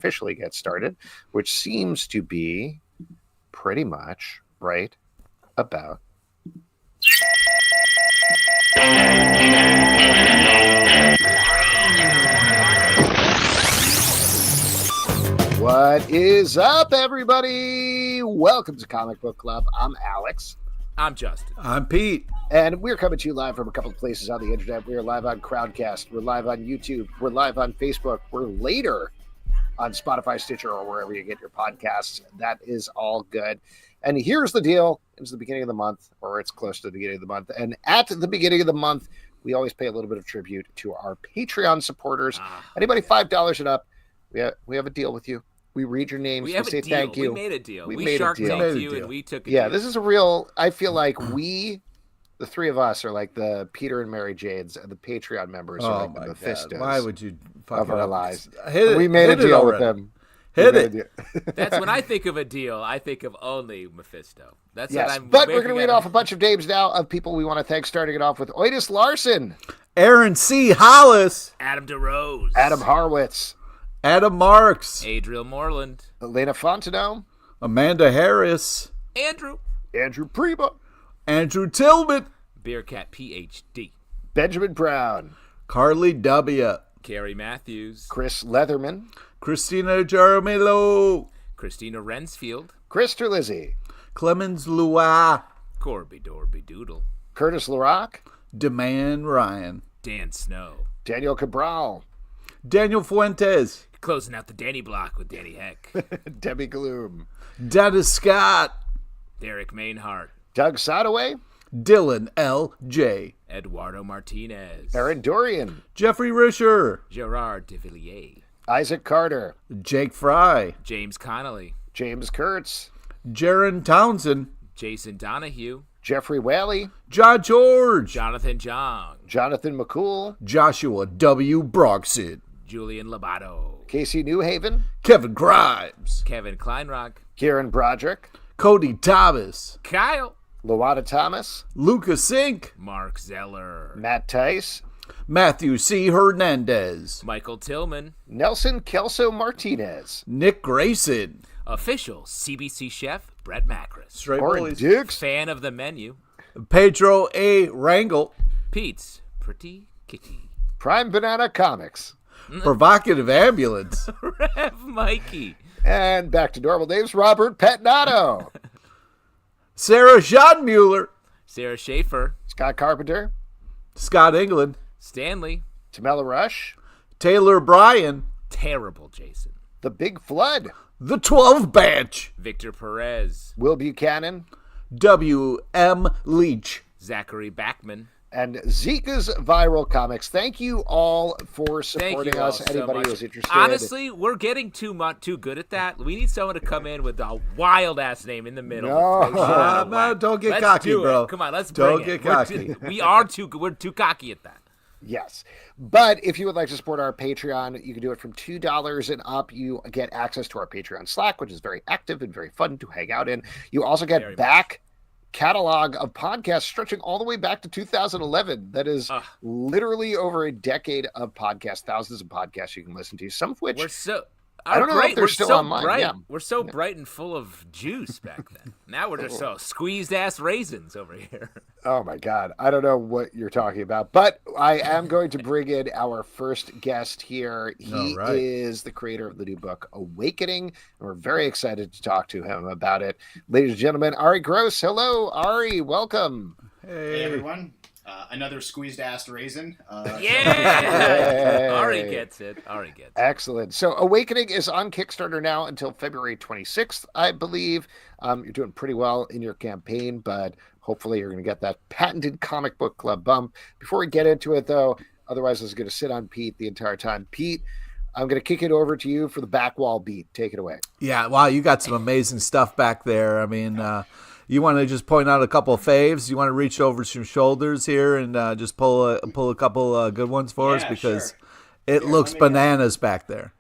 officially get started, which seems to be pretty much right about. What is up, everybody? Welcome to Comic Book Club. I'm Alex. I'm Justin. I'm Pete. And we're coming to you live from a couple of places on the internet. We are live on Crowdcast. We're live on YouTube. We're live on Facebook. We're later on Spotify, Stitcher, or wherever you get your podcasts. That is all good. And here's the deal. It's the beginning of the month, or it's close to the beginning of the month. And at the beginning of the month, we always pay a little bit of tribute to our Patreon supporters. Anybody $5 and up, we have a deal with you. We read your names. We say deal. Thank you. We made a deal. We Shark Tanked you, and we took a deal. This is a real. I feel like the three of us, are like the Peter and Mary Jades, and the Patreon members are like the Mephistos. Why would you fuck of our lives? We made a deal with them. Hit it. That's when I think of a deal. I think of only Mephisto. That's what I'm. But we're going to read off a bunch of names now of people we want to thank. Starting it off with Otis Larson, Aaron C. Hollis, Adam DeRose, Adam Harwitz, Adam Marks, Adriel Moreland, Elena Fontenot, Amanda Harris, Andrew Prima, Andrew Tillman, Bearcat PhD, Benjamin Brown, Carly W., Carrie Matthews, Chris Leatherman, Christina Jaramillo, Christina Rensfield, Chris Terlizzi, Clemens Lua, Corby Dorby Doodle, Curtis LaRock, Deman Ryan, Dan Snow, Daniel Cabral, Daniel Fuentes, closing out the Danny block with Danny Heck, Debbie Gloom, Dennis Scott, Derek Mainhart, Doug Sodaway, Dylan L.J., Eduardo Martinez, Aaron Dorian, Jeffrey Risher, Gerard de Villiers, Isaac Carter, Jake Fry, James Connolly, James Kurtz, Jaron Townsend, Jason Donahue, Jeffrey Whaley, John George, Jonathan Jong, Jonathan McCool, Joshua W. Broxton, Julian Labato, Casey Newhaven, Kevin Grimes, Kevin Kleinrock, Kieran Broderick, Cody Thomas, Kyle, Luana Thomas, Lucas Sink, Mark Zeller, Matt Tice, Matthew C. Hernandez, Michael Tillman, Nelson Kelso Martinez, Nick Grayson, official CBC chef Brett Macris, Oren Dukes, fan of the menu, Pedro A. Rangel, Pete's Pretty Kitty, Prime Banana Comics, Provocative Ambulance, Rev Mikey, and back to normal names, Robert Petnato, Sarah Schottenmuller, Sarah Schaefer, Scott Carpenter, Scott England, Stanley, Tamela Rush, Taylor Bryan, Terrible Jason, The Big Flood, The 12 Batch, Victor Perez, Will Buchanan, W.M. Leach, Zachary Backman, and Zika's Viral Comics. Thank you all for supporting all us. so Anybody much. who's interested. Honestly, we're getting too good at that. We need someone to come in with a wild ass name in the middle. No, don't get Let's cocky, do it. bro. Come on, let's don't bring get it. cocky. We're too cocky at that. Yes. But if you would like to support our Patreon, you can do it from $2 and up. You get access to our Patreon Slack, which is very active and very fun to hang out in. You also get back catalog of podcasts stretching all the way back to 2011. That is literally over a decade of podcasts, thousands of podcasts you can listen to, some of which I don't know if they're still online. Bright. Yeah. We're so bright and full of juice back then. Now we're just so squeezed ass raisins over here. Oh my God. I don't know what you're talking about, but I am going to bring in our first guest here. He is the creator of the new book, Awakening, and we're very excited to talk to him about it. Ladies and gentlemen, Ari Gross. Hello, Ari. Welcome. Hey everyone. Another squeezed-ass raisin. Ari gets it. Excellent. So Awakening is on Kickstarter now until February 26th, I believe. You're doing pretty well in your campaign, but hopefully you're going to get that patented comic book club bump. Before we get into it, though, otherwise I was going to sit on Pete the entire time. Pete, I'm going to kick it over to you for the back wall beat. Take it away. Yeah, wow, you got some amazing stuff back there. I mean, you want to just point out a couple of faves? You want to reach over some shoulders here and just pull a couple good ones for us because it looks bananas back there.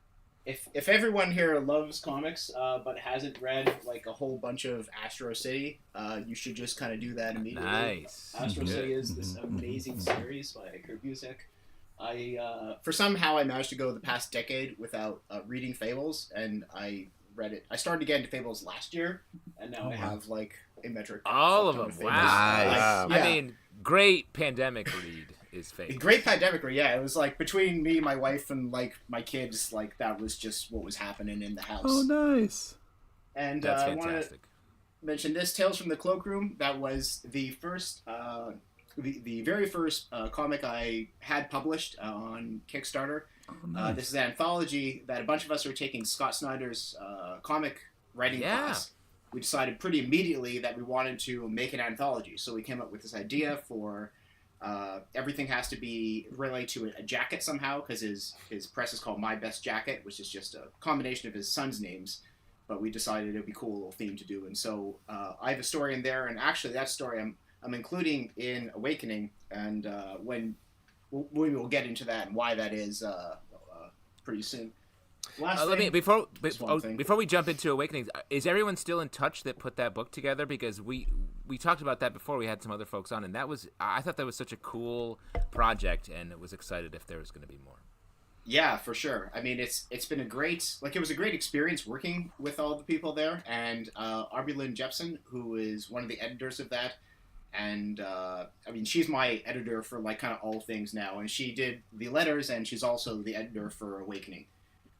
If everyone here loves comics but hasn't read like a whole bunch of Astro City, you should just kind of do that immediately. Nice. Astro City is this amazing series by Kurt Busiek. For somehow I managed to go the past decade without reading Fables, and I read it. I started to get into Fables last year, and now I have like a metric. All of them. Fables. Wow. Nice. I mean, great pandemic read is Fables. Great pandemic read. Yeah, it was like between me, my wife, and like my kids. Like that was just what was happening in the house. Oh, nice. And That's I want to fantastic. mention this Tales from the Cloakroom. That was the first. The very first comic I had published on Kickstarter. Oh, nice. This is an anthology that a bunch of us are taking Scott Snyder's comic writing class. We decided pretty immediately that we wanted to make an anthology. So we came up with this idea for everything has to be related to a jacket somehow, because his press is called My Best Jacket, which is just a combination of his son's names. But we decided it would be cool, a little theme to do. And so I have a story in there, and actually that story I'm including in Awakening, and when we will get into that and why that is pretty soon. Before we jump into Awakenings, is everyone still in touch that put that book together? Because we talked about that before. We had some other folks on, and I thought that was such a cool project, and was excited if there was going to be more. Yeah, for sure. I mean, it's been it was a great experience working with all the people there, and Arby Lynn Jepson, who is one of the editors of that. And I mean, she's my editor for like kind of all things now, and she did the letters, and she's also the editor for Awakening.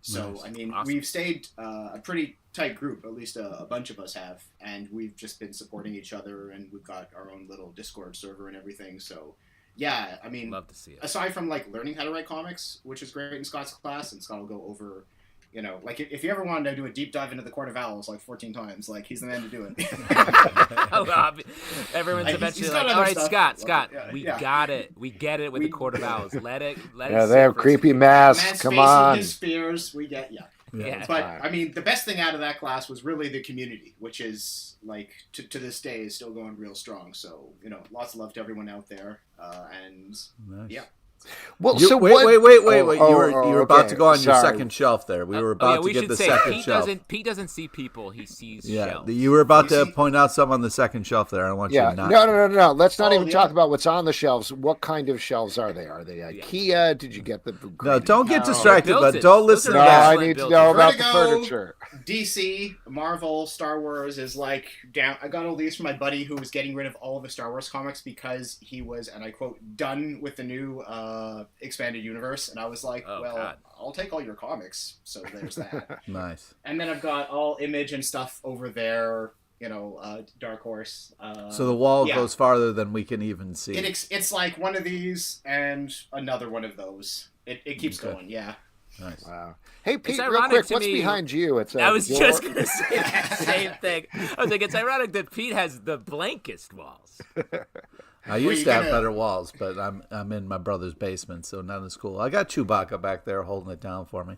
So Nice. I mean, Awesome. we've stayed a pretty tight group, at least a bunch of us have, and we've just been supporting each other, and we've got our own little Discord server and everything. So yeah, I mean, Love to see it. aside from like learning how to write comics, which is great in Scott's class, and Scott will go over. You know, like if you ever wanted to do a deep dive into the Court of Owls like 14 times, like he's the man to do it. Everyone's Like, eventually he's got like, other all right, stuff. Scott, Yeah, we yeah. got it. We get it with the Court of Owls. Let it Yeah, sit they have for a creepy second. masks. Man's Come facing on. his fears. We get Yeah. But fine. I mean, the best thing out of that class was really the community, which is like to this day is still going real strong. So lots of love to everyone out there, and Nice. yeah. Well, You- so wait, what? wait. Oh, You were about okay. to go on your Sorry. second shelf there. We were about to we get should the say second Pete shelf. Pete doesn't see people; he sees Yeah, shelves. you were about You to see- point out something on the second shelf there. I don't want Yeah, you to not. no. Let's not Oh, even yeah. talk about what's on the shelves. What kind of shelves are they? Are they IKEA? Did you get the? No, don't get No. distracted, Built but it. don't Those listen are to No, that. I excellent need to built know in. about the Vertigo. furniture. DC, Marvel, Star Wars is like down. I got all these from my buddy who was getting rid of all of the Star Wars comics because he was, and I quote, done with the new expanded universe. And I was like, Oh, well, God. I'll take all your comics. So there's that. Nice. And then I've got all Image and stuff over there. Dark Horse. So the wall yeah. goes farther than we can even see. It's like one of these and another one of those. It keeps Okay. going. Yeah. Nice. Wow. Hey, Pete, real ironic quick, to what's me- behind you? It's I was door? just gonna say the same thing. I was like, it's ironic that Pete has the blankest walls. I used you to have gonna- better walls, but I'm in my brother's basement, so not as cool. I got Chewbacca back there holding it down for me.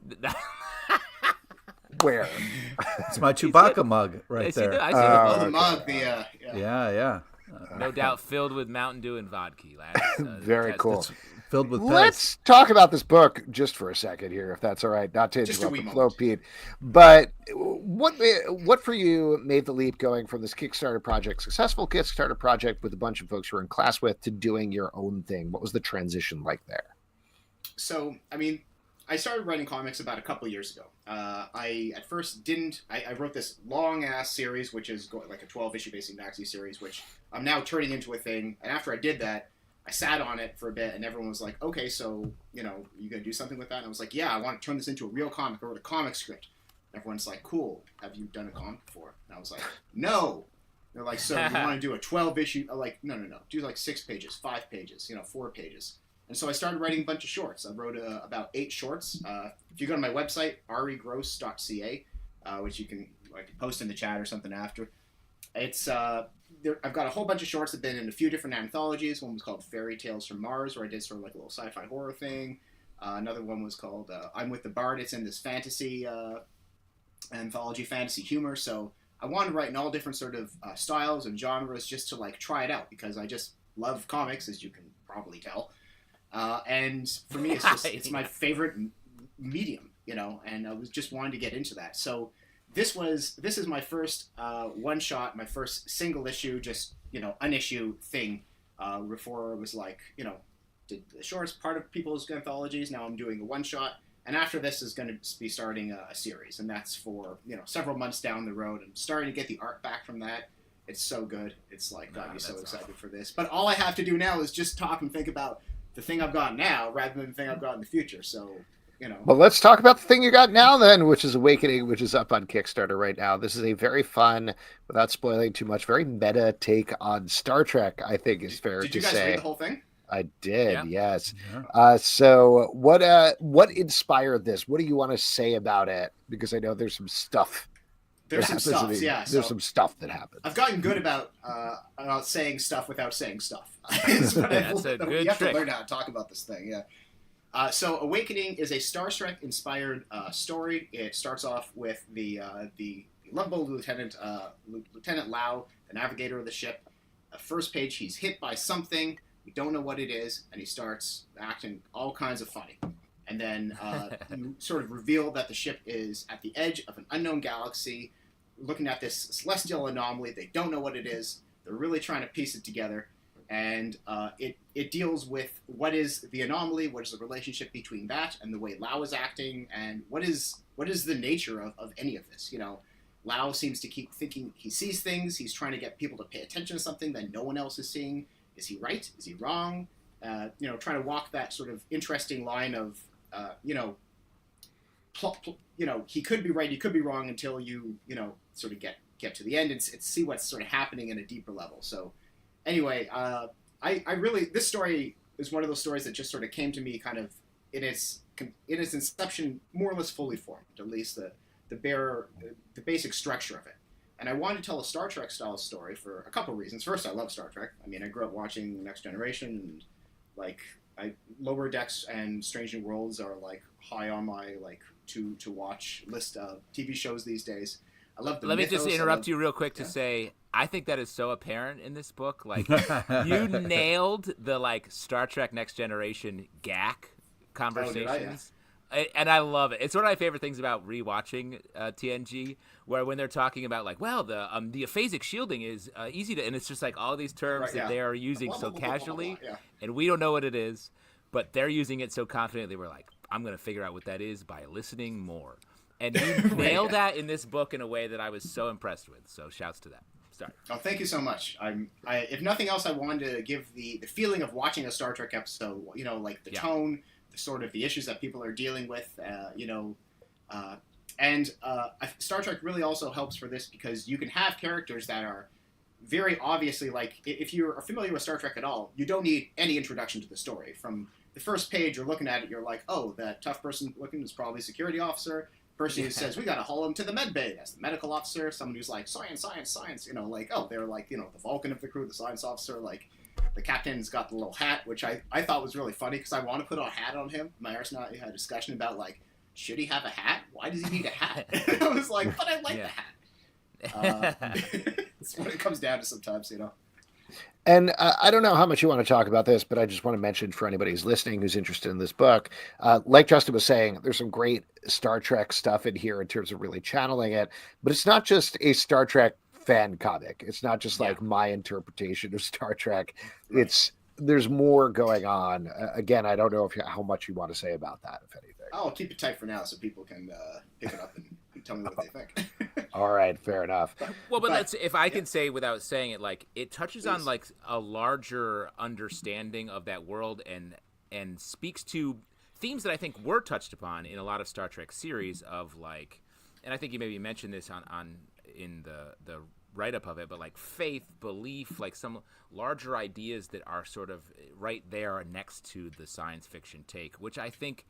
Where? It's my Chewbacca mug right I see there. the Oh, the okay. mug. Yeah. no doubt filled with Mountain Dew and vodka. Lads. Very That's- cool. that's- Filled with pets. Let's talk about this book just for a second here, if that's all right. Not to Just a interrupt wee the flow, moment. Pete. But what for you made the leap going from this Kickstarter project, successful Kickstarter project with a bunch of folks you were in class with, to doing your own thing? What was the transition like there? So, I mean, I started writing comics about a couple years ago. I at first didn't. I wrote this long ass series, which is like a 12-issue basic maxi series, which I'm now turning into a thing. And after I did that, I sat on it for a bit, and everyone was like, "Okay, so you gonna do something with that?" And I was like, "Yeah, I want to turn this into a real comic. I wrote a comic script." And everyone's like, "Cool. Have you done a comic before?" And I was like, "No." They're like, "So you want to do a 12-issue?" I'm like, no. Do like 6 pages, 5 pages, 4 pages. And so I started writing a bunch of shorts. I wrote about 8 shorts. If you go to my website, arigross.ca, which you can post in the chat or something after. It's I've got a whole bunch of shorts that have been in a few different anthologies. One was called Fairy Tales from Mars, where I did sort of like a little sci-fi horror thing. Another one was called I'm with the Bard. It's in this fantasy anthology, fantasy humor. So I wanted to write in all different sort of styles and genres just to try it out, because I just love comics, as you can probably tell. And for me, it's my favorite medium, and I was just wanting to get into that. So this is my first one shot, my first single issue, just unissue thing. Before it was did the shorts, part of people's anthologies. Now I'm doing a one-shot. And after this is going to be starting a series, and that's for several months down the road. I'm starting to get the art back from that. It's so good. It's like got me so excited for this. But all I have to do now is just talk and think about the thing I've got now, rather than the thing I've got in the future. So Well, let's talk about the thing you got now then, which is Awakening, which is up on Kickstarter right now. This is a very fun, without spoiling too much, very meta take on Star Trek. I think is fair to say. Did you guys read the whole thing? I did, yeah. yes. Yeah. So what inspired this? What do you want to say about it? Because I know there's some stuff. There's some stuff, yeah. There's some stuff that happens. I've gotten good about saying stuff without saying stuff. That's a good You have trick. to learn how to talk about this thing, yeah. So Awakening is a Star Trek-inspired story. It starts off with the lovable Lieutenant Lau, the navigator of the ship. First page, he's hit by something. We don't know what it is, and he starts acting all kinds of funny. And then you sort of reveal that the ship is at the edge of an unknown galaxy, looking at this celestial anomaly. They don't know what it is. They're really trying to piece it together. And it deals with what is the anomaly, what is the relationship between that and the way Lau is acting, and what is the nature of any of this. Lau seems to keep thinking he sees things. He's trying to get people to pay attention to something that no one else is seeing. Is he right? Is he wrong? Trying to walk that sort of interesting line of, he could be right, he could be wrong until you sort of get to the end and see what's sort of happening in a deeper level. So anyway, I really, this story is one of those stories that just sort of came to me kind of in its inception, more or less fully formed, at least the basic structure of it. And I wanted to tell a Star Trek style story for a couple of reasons. First, I love Star Trek. I mean, I grew up watching Next Generation, and Lower Decks and Strange New Worlds are high on my to watch list of TV shows these days. I love the Let me mythos. just interrupt you real quick to say I think that is so apparent in this book. You nailed the Star Trek Next Generation GAC conversations. And I love it. It's one of my favorite things about rewatching TNG, where when they're talking about the aphasic shielding is easy to, and it's just all these terms that they are using so casually, and we don't know what it is, but they're using it so confidently. We're like, I'm going to figure out what that is by listening more. And you nailed that in this book in a way that I was so impressed with. So shouts to that. Sorry. Oh, thank you so much. If nothing else, I wanted to give the feeling of watching a Star Trek episode. The tone. Sort of the issues that people are dealing with, Star Trek really also helps for this because you can have characters that are very obviously if you're familiar with Star Trek at all, you don't need any introduction to the story. From the first page you're looking at it, you're like, oh, that tough person looking is probably a security officer. Person who says we gotta haul him to the med bay, that's the medical officer. Someone who's like science, oh, they're the Vulcan of the crew, the science officer, the captain's got the little hat, which I thought was really funny because I want to put a hat on him. Myers and I had a discussion about should he have a hat? Why does he need a hat? I was like, but I like the hat. It's what it comes down to sometimes, And I don't know how much you want to talk about this, but I just want to mention for anybody who's listening who's interested in this book, like Justin was saying, there's some great Star Trek stuff in here in terms of really channeling it, but it's not just a Star Trek fan comic. It's not just my interpretation of Star Trek. Right. There's more going on. Again, I don't know how much you want to say about that, if anything. I'll keep it tight for now so people can pick it up and tell me what they think. All right, fair enough. But let's, if I can say without saying it, it touches on a larger understanding of that world and speaks to themes that I think were touched upon in a lot of Star Trek series of and I think you maybe mentioned this in the write-up of it, but faith, belief, some larger ideas that are sort of right there next to the science fiction take, which I think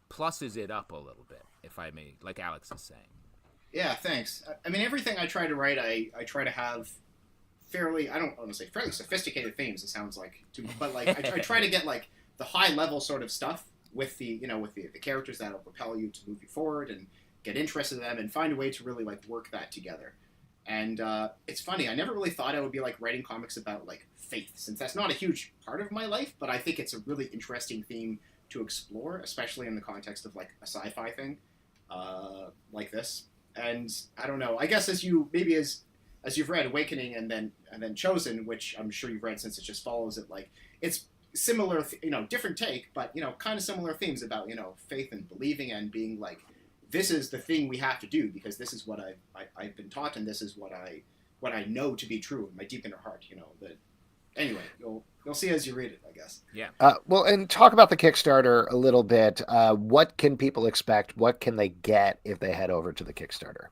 pluses it up a little bit, if I may, like Alex is saying. Yeah, thanks. I mean, everything I try to write, I try to have fairly, I don't want to say fairly sophisticated themes, it sounds like, but I try to get the high-level sort of stuff with the characters that'll propel you to move you forward and get interested in them and find a way to really work that together. And it's funny, I never really thought I would be writing comics about faith, since that's not a huge part of my life, but I think it's a really interesting theme to explore, especially in the context of a sci-fi thing like this. And I don't know, I guess as you've read Awakening and then Chosen, which I'm sure you've read since it just follows it, it's similar, different take, but kind of similar themes about faith and believing and being like, this is the thing we have to do because this is what I've been taught and this is what I know to be true in my deep inner heart. That anyway, you'll see as you read it, I guess. Yeah. Well, and talk about the Kickstarter a little bit. What can people expect? What can they get if they head over to the Kickstarter?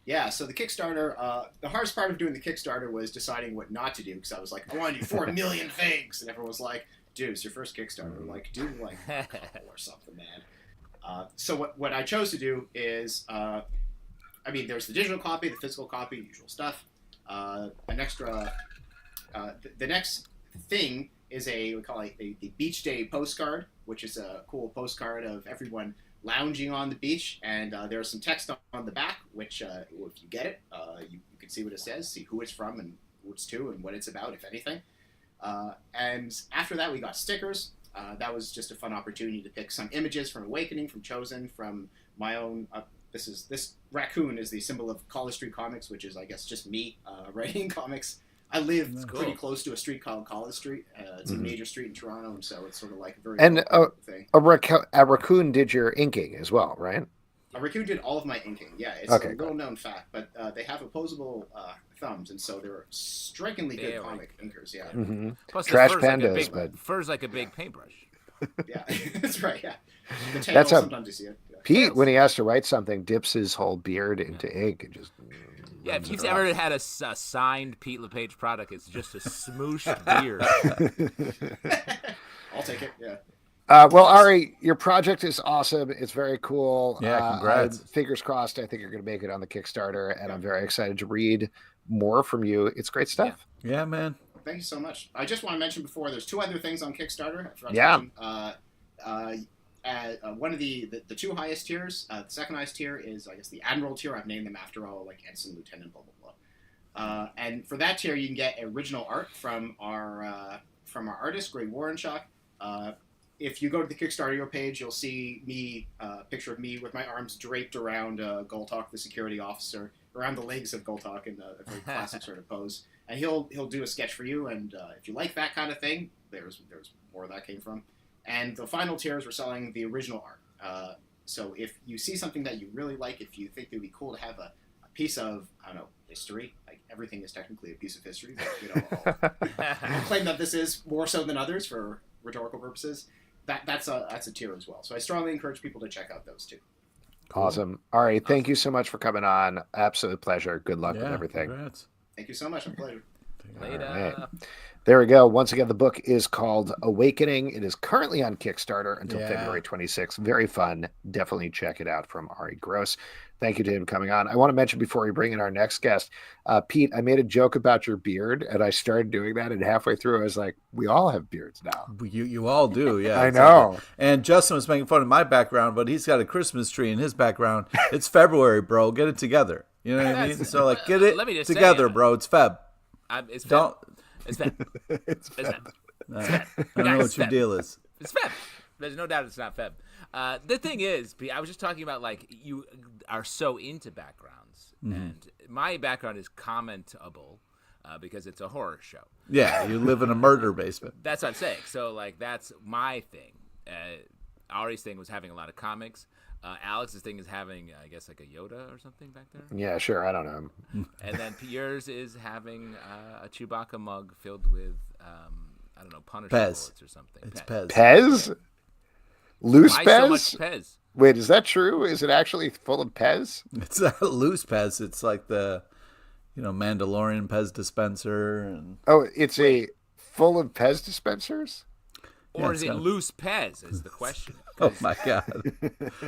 Yeah, so the Kickstarter, the hardest part of doing the Kickstarter was deciding what not to do, because I was like, I want to do 4 million things, and everyone was like, dude, it's your first Kickstarter, like, do like a couple or something, man. So what I chose to do is, there's the digital copy, the physical copy, usual stuff. An extra, the next thing is we call it the Beach Day postcard, which is a cool postcard of everyone lounging on the beach, and there's some text on the back, which if you get it, you can see what it says, see who it's from and who it's to and what it's about, if anything. And after that, we got stickers. That was just a fun opportunity to pick some images from Awakening, from Chosen, from my own. This raccoon is the symbol of College Street Comics, which is, I guess, just me writing comics. I live pretty close to a street called College Street. It's a major street in Toronto, and so it's sort of like a very thing. A raccoon did your inking as well, right? A raccoon did all of my inking. Yeah, it's a little-known fact, but they have opposable thumbs, and so they're strikingly good comic inkers. Yeah. Mm-hmm. Plus, Trash pandas, but fur's like a big paintbrush. Yeah, that's right. Yeah, the tail, sometimes you see it. Yeah. Pete, when he has to write something, dips his whole beard into ink and just. Yeah, if you've ever had a signed Pete LePage product, it's just a smooshed beard. I'll take it, yeah. Well, Ari, your project is awesome. It's very cool. Yeah, congrats. Fingers crossed, I think you're going to make it on the Kickstarter, and I'm very excited to read more from you. It's great stuff. Yeah, man. Thank you so much. I just want to mention before, there's 2 other things on Kickstarter. One of the 2 highest tiers, the second highest tier is, I guess, the Admiral tier. I've named them after all, like Ensign, Lieutenant, blah, blah, blah. And for that tier, you can get original art from our artist, Greg Warrenshock. If you go to the Kickstarter page, you'll see a picture of me with my arms draped around Goltok, the security officer, around the legs of Goltok in a very classic sort of pose. And he'll do a sketch for you, and if you like that kind of thing, there's more where that came from. And the final tiers, we're selling the original art. So if you see something that you really like, if you think it would be cool to have a piece of, I don't know, history, like everything is technically a piece of history, but, I'll claim that this is more so than others for rhetorical purposes. That's a tier as well. So I strongly encourage people to check out those 2. Awesome. Ari, thank you so much for coming on. Absolute pleasure. Good luck with everything. Congrats. Thank you so much. A pleasure. Later. Right. There we go. Once again, the book is called Awakening. It is currently on Kickstarter until February 26th. Very fun. Definitely check it out from Ari Gross. Thank you to him coming on. I want to mention before we bring in our next guest, Pete, I made a joke about your beard, and I started doing that, and halfway through I was like, we all have beards now. You all do, yeah. I know. And Justin was making fun of my background, but he's got a Christmas tree in his background. It's February, bro. Get it together. You know what I mean? So, like, get it together, bro. It's Feb. It's Feb. Don't. It's Feb. It's Feb. I don't know what your deal is. It's Feb. There's no doubt it's not Feb. The thing is, I was just talking about, like, you are so into backgrounds, and my background is commentable because it's a horror show. Yeah, you live in a murder basement. That's what I'm saying. So, like, that's my thing. Ari's thing was having a lot of comics. Alex's thing is having, I guess, like a Yoda or something back there. Yeah, sure. I don't know. And then Pierre's is having a Chewbacca mug filled with, I don't know, Punisher bullets or something. It's Pez. Pez? Loose Why Pez? so much Pez? Wait, is that true? Is it actually full of Pez? It's not loose Pez. It's like the, Mandalorian Pez dispenser. And It's a full of Pez dispensers? Or is it loose Pez is the question. Oh, my God.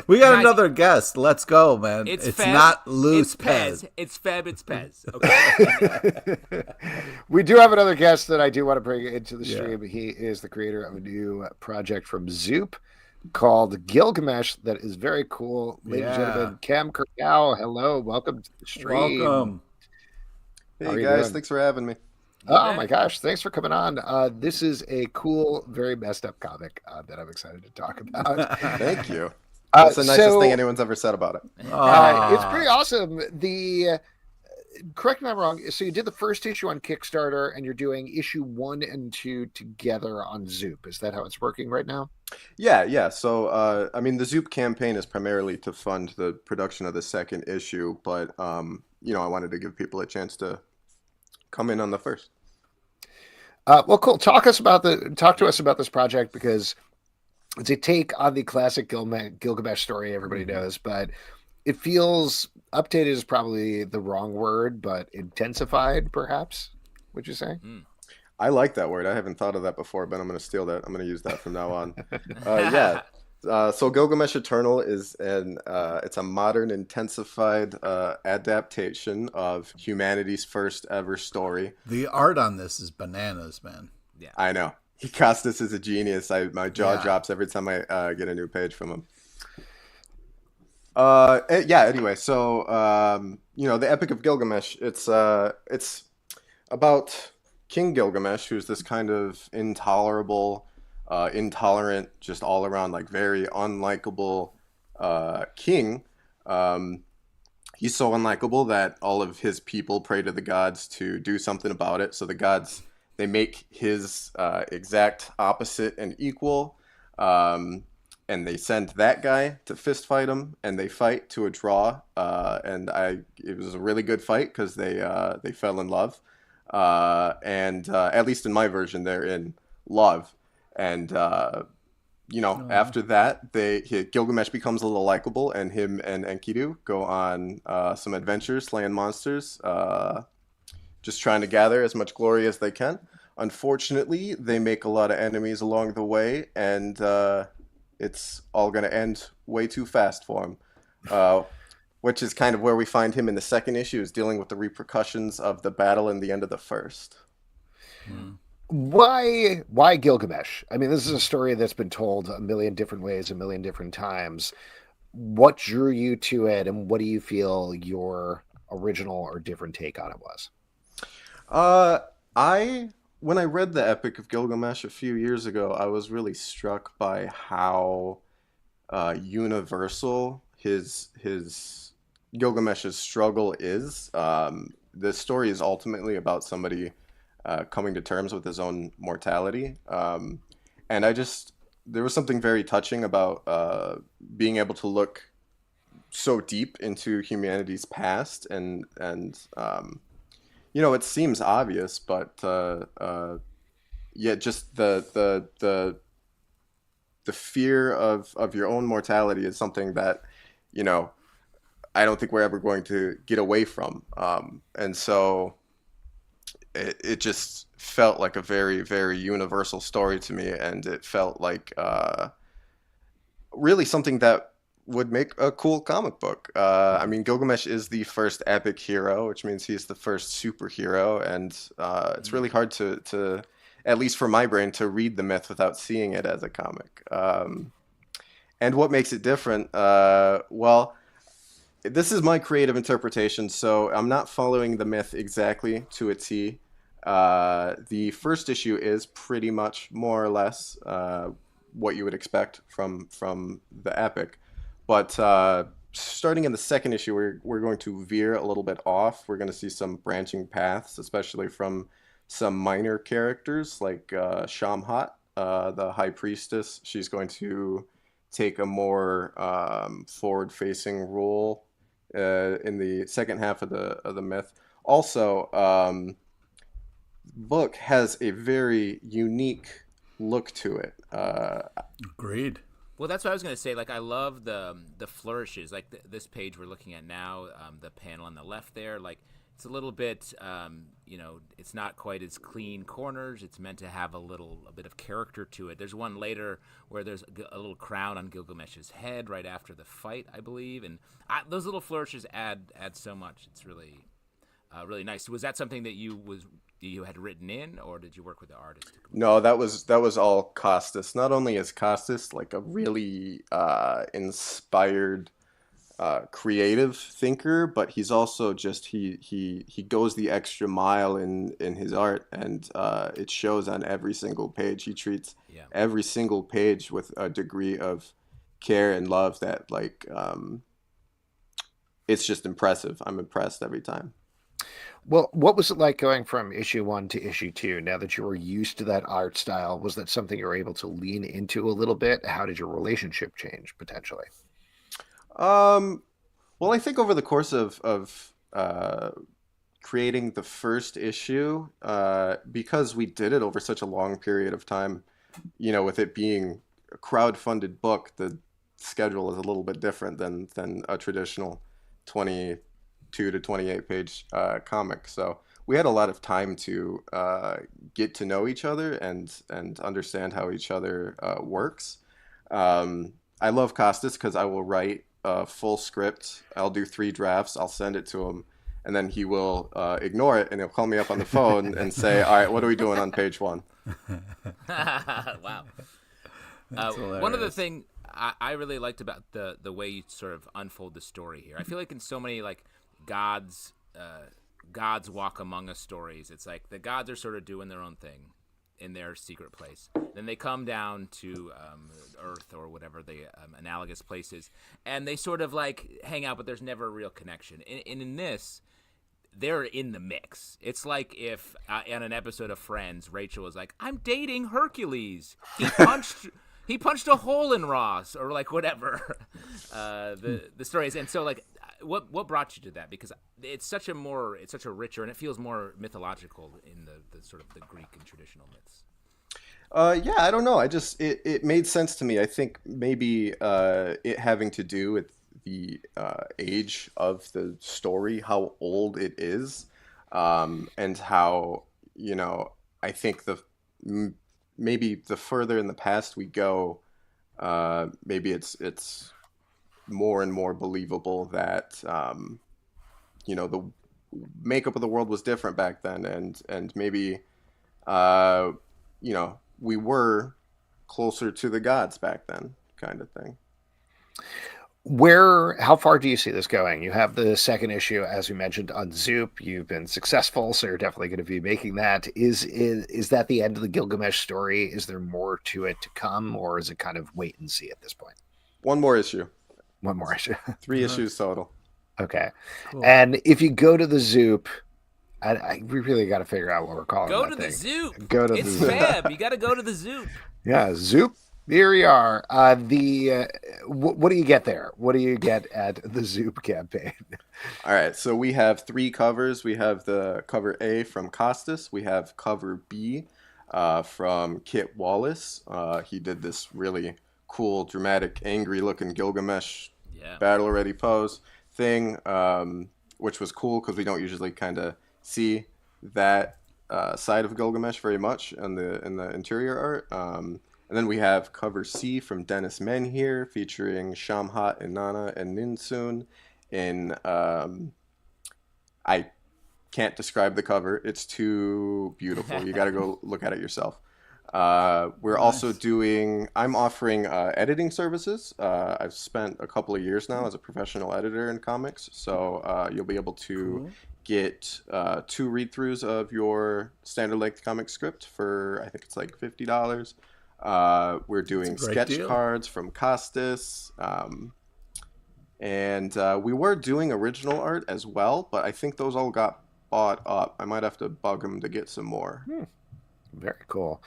We got another guest. Let's go, man. It's Feb, not loose it's Pez. It's Feb, it's Pez. Okay. We do have another guest that I do want to bring into the stream. He is the creator of a new project from Zoop called Gilgamesh that is very cool. Ladies and gentlemen, Cam Kerkau, hello. Welcome to the stream. Welcome. Hey, guys. Thanks for having me. Oh my gosh, thanks for coming on. This is a cool, very messed up comic that I'm excited to talk about. Thank you. That's the nicest thing anyone's ever said about it. It's pretty awesome. correct me if I'm wrong. So you did the first issue on Kickstarter, and you're doing issue 1 and 2 together on Zoop. Is that how it's working right now? Yeah. So, I mean, the Zoop campaign is primarily to fund the production of the second issue, but I wanted to give people a chance to come in on the first. Well, cool. Talk to us about this project, because it's a take on the classic Gilgamesh story everybody knows, but it feels updated is probably the wrong word, but intensified, perhaps. Would you say? I like that word. I haven't thought of that before, but I'm going to steal that. I'm going to use that from now on. Yeah. So Gilgamesh Eternal is it's a modern, intensified adaptation of humanity's first ever story. The art on this is bananas, man. Yeah, I know. Costas is a genius. My jaw drops every time I get a new page from him. Anyway, so the Epic of Gilgamesh. It's about King Gilgamesh, who's this kind of intolerant, just all around like very unlikable king. He's so unlikable that all of his people pray to the gods to do something about it. So the gods, they make his exact opposite and equal, and they send that guy to fist fight him, and they fight to a draw. It was a really good fight because they fell in love. At least in my version, they're in love. And, after that, Gilgamesh becomes a little likable, and him and Enkidu go on some adventures, slaying monsters, just trying to gather as much glory as they can. Unfortunately, they make a lot of enemies along the way, and it's all going to end way too fast for him. Which is kind of where we find him in the second issue, is dealing with the repercussions of the battle in the end of the first. Why Gilgamesh? I mean, this is a story that's been told a million different ways, a million different times. What drew you to it, and what do you feel your original or different take on it was? When I read the Epic of Gilgamesh a few years ago, I was really struck by how universal his Gilgamesh's struggle is. The story is ultimately about somebody coming to terms with his own mortality. And there was something very touching about being able to look so deep into humanity's past, and it seems obvious, but just the fear of your own mortality is something that I don't think we're ever going to get away from. And so it just felt like a very, very universal story to me. And it felt like really something that would make a cool comic book. I mean, Gilgamesh is the first epic hero, which means he's the first superhero. And it's really hard to, at least for my brain, to read the myth without seeing it as a comic. And what makes it different? This is my creative interpretation, so I'm not following the myth exactly to a T. The first issue is pretty much more or less what you would expect from the epic. But starting in the second issue, we're going to veer a little bit off. We're going to see some branching paths, especially from some minor characters like Shamhat, the High Priestess. She's going to take a more forward-facing role in the second half of the myth. Also, book has a very unique look to it. Agreed. Well, that's what I was going to say. Like, I love the flourishes. Like this page we're looking at now, the panel on the left there. Like, it's a little bit, it's not quite as clean corners. It's meant to have a bit of character to it. There's one later where there's a little crown on Gilgamesh's head right after the fight, I believe, and those little flourishes add so much. It's really, really nice. Was that something that you had written in, or did you work with the artist? No, that was all Costas. Not only is Costas like a really inspired creative thinker, but he's also just he goes the extra mile in his art, and it shows on every single page. He treats every single page with a degree of care and love that it's just impressive. I'm impressed every time. Well, what was it like going from issue 1 to issue 2? Now that you were used to that art style, was that something you were able to lean into a little bit? How did your relationship change potentially? Well, I think over the course of creating the first issue, because we did it over such a long period of time, with it being a crowd-funded book, the schedule is a little bit different than a traditional 22 to 28 page comic. So we had a lot of time to get to know each other and understand how each other works. I love Costas because I will write a full script. I'll do 3 drafts. I'll send it to him, and then he will ignore it, and he'll call me up on the phone and say, "All right, what are we doing on page 1?" Wow. One of the things I really liked about the way you sort of unfold the story here, I feel like in so many like gods walk among us stories, it's like the gods are sort of doing their own thing in their secret place. Then they come down to Earth or whatever the analogous place is, and they sort of like hang out, but there's never a real connection. And in this, they're in the mix. It's like if on an episode of Friends, Rachel was like, "I'm dating Hercules. He punched a hole in Ross," or like whatever the story is. And so like, what brought you to that? Because it's such a richer, and it feels more mythological in the sort of the Greek and traditional myths. Yeah, I don't know. It made sense to me. I think maybe it having to do with the age of the story, how old it is, and how, I think maybe the further in the past we go, maybe it's more and more believable that the makeup of the world was different back then, and maybe we were closer to the gods back then, kind of thing. How far do you see this going? You have the second issue, as we mentioned, on Zoop. You've been successful, so you're definitely going to be making that. Is that the end of the Gilgamesh story? Is there more to it to come, or is it kind of wait and see at this point? One more issue. 3 issues total. Okay. Cool. And if you go to the Zoop, we really got to figure out what we're calling Go that to thing. the Zoop. It's the Zoop. Fab. You got to go to the Zoop. Yeah, Zoop. Here we are. What do you get there? What do you get at the Zoop campaign? All right, so we have 3 covers. We have the cover A from Costas. We have cover B from Kit Wallace. He did this really cool, dramatic, angry-looking Gilgamesh battle-ready pose thing, which was cool because we don't usually kind of see that side of Gilgamesh very much in the interior art. And then we have cover C from Dennis Menhir, featuring Shamhat and Nana and Ninsun in I can't describe the cover. It's too beautiful. You got to go look at it yourself. We're also I'm offering editing services. I've spent a couple of years now as a professional editor in comics, so you'll be able to get 2 read-throughs of your standard length comic script for, I think it's like $50. We're doing sketch cards from Costas, and we were doing original art as well, but I think those all got bought up. I might have to bug him to get some more. Very cool.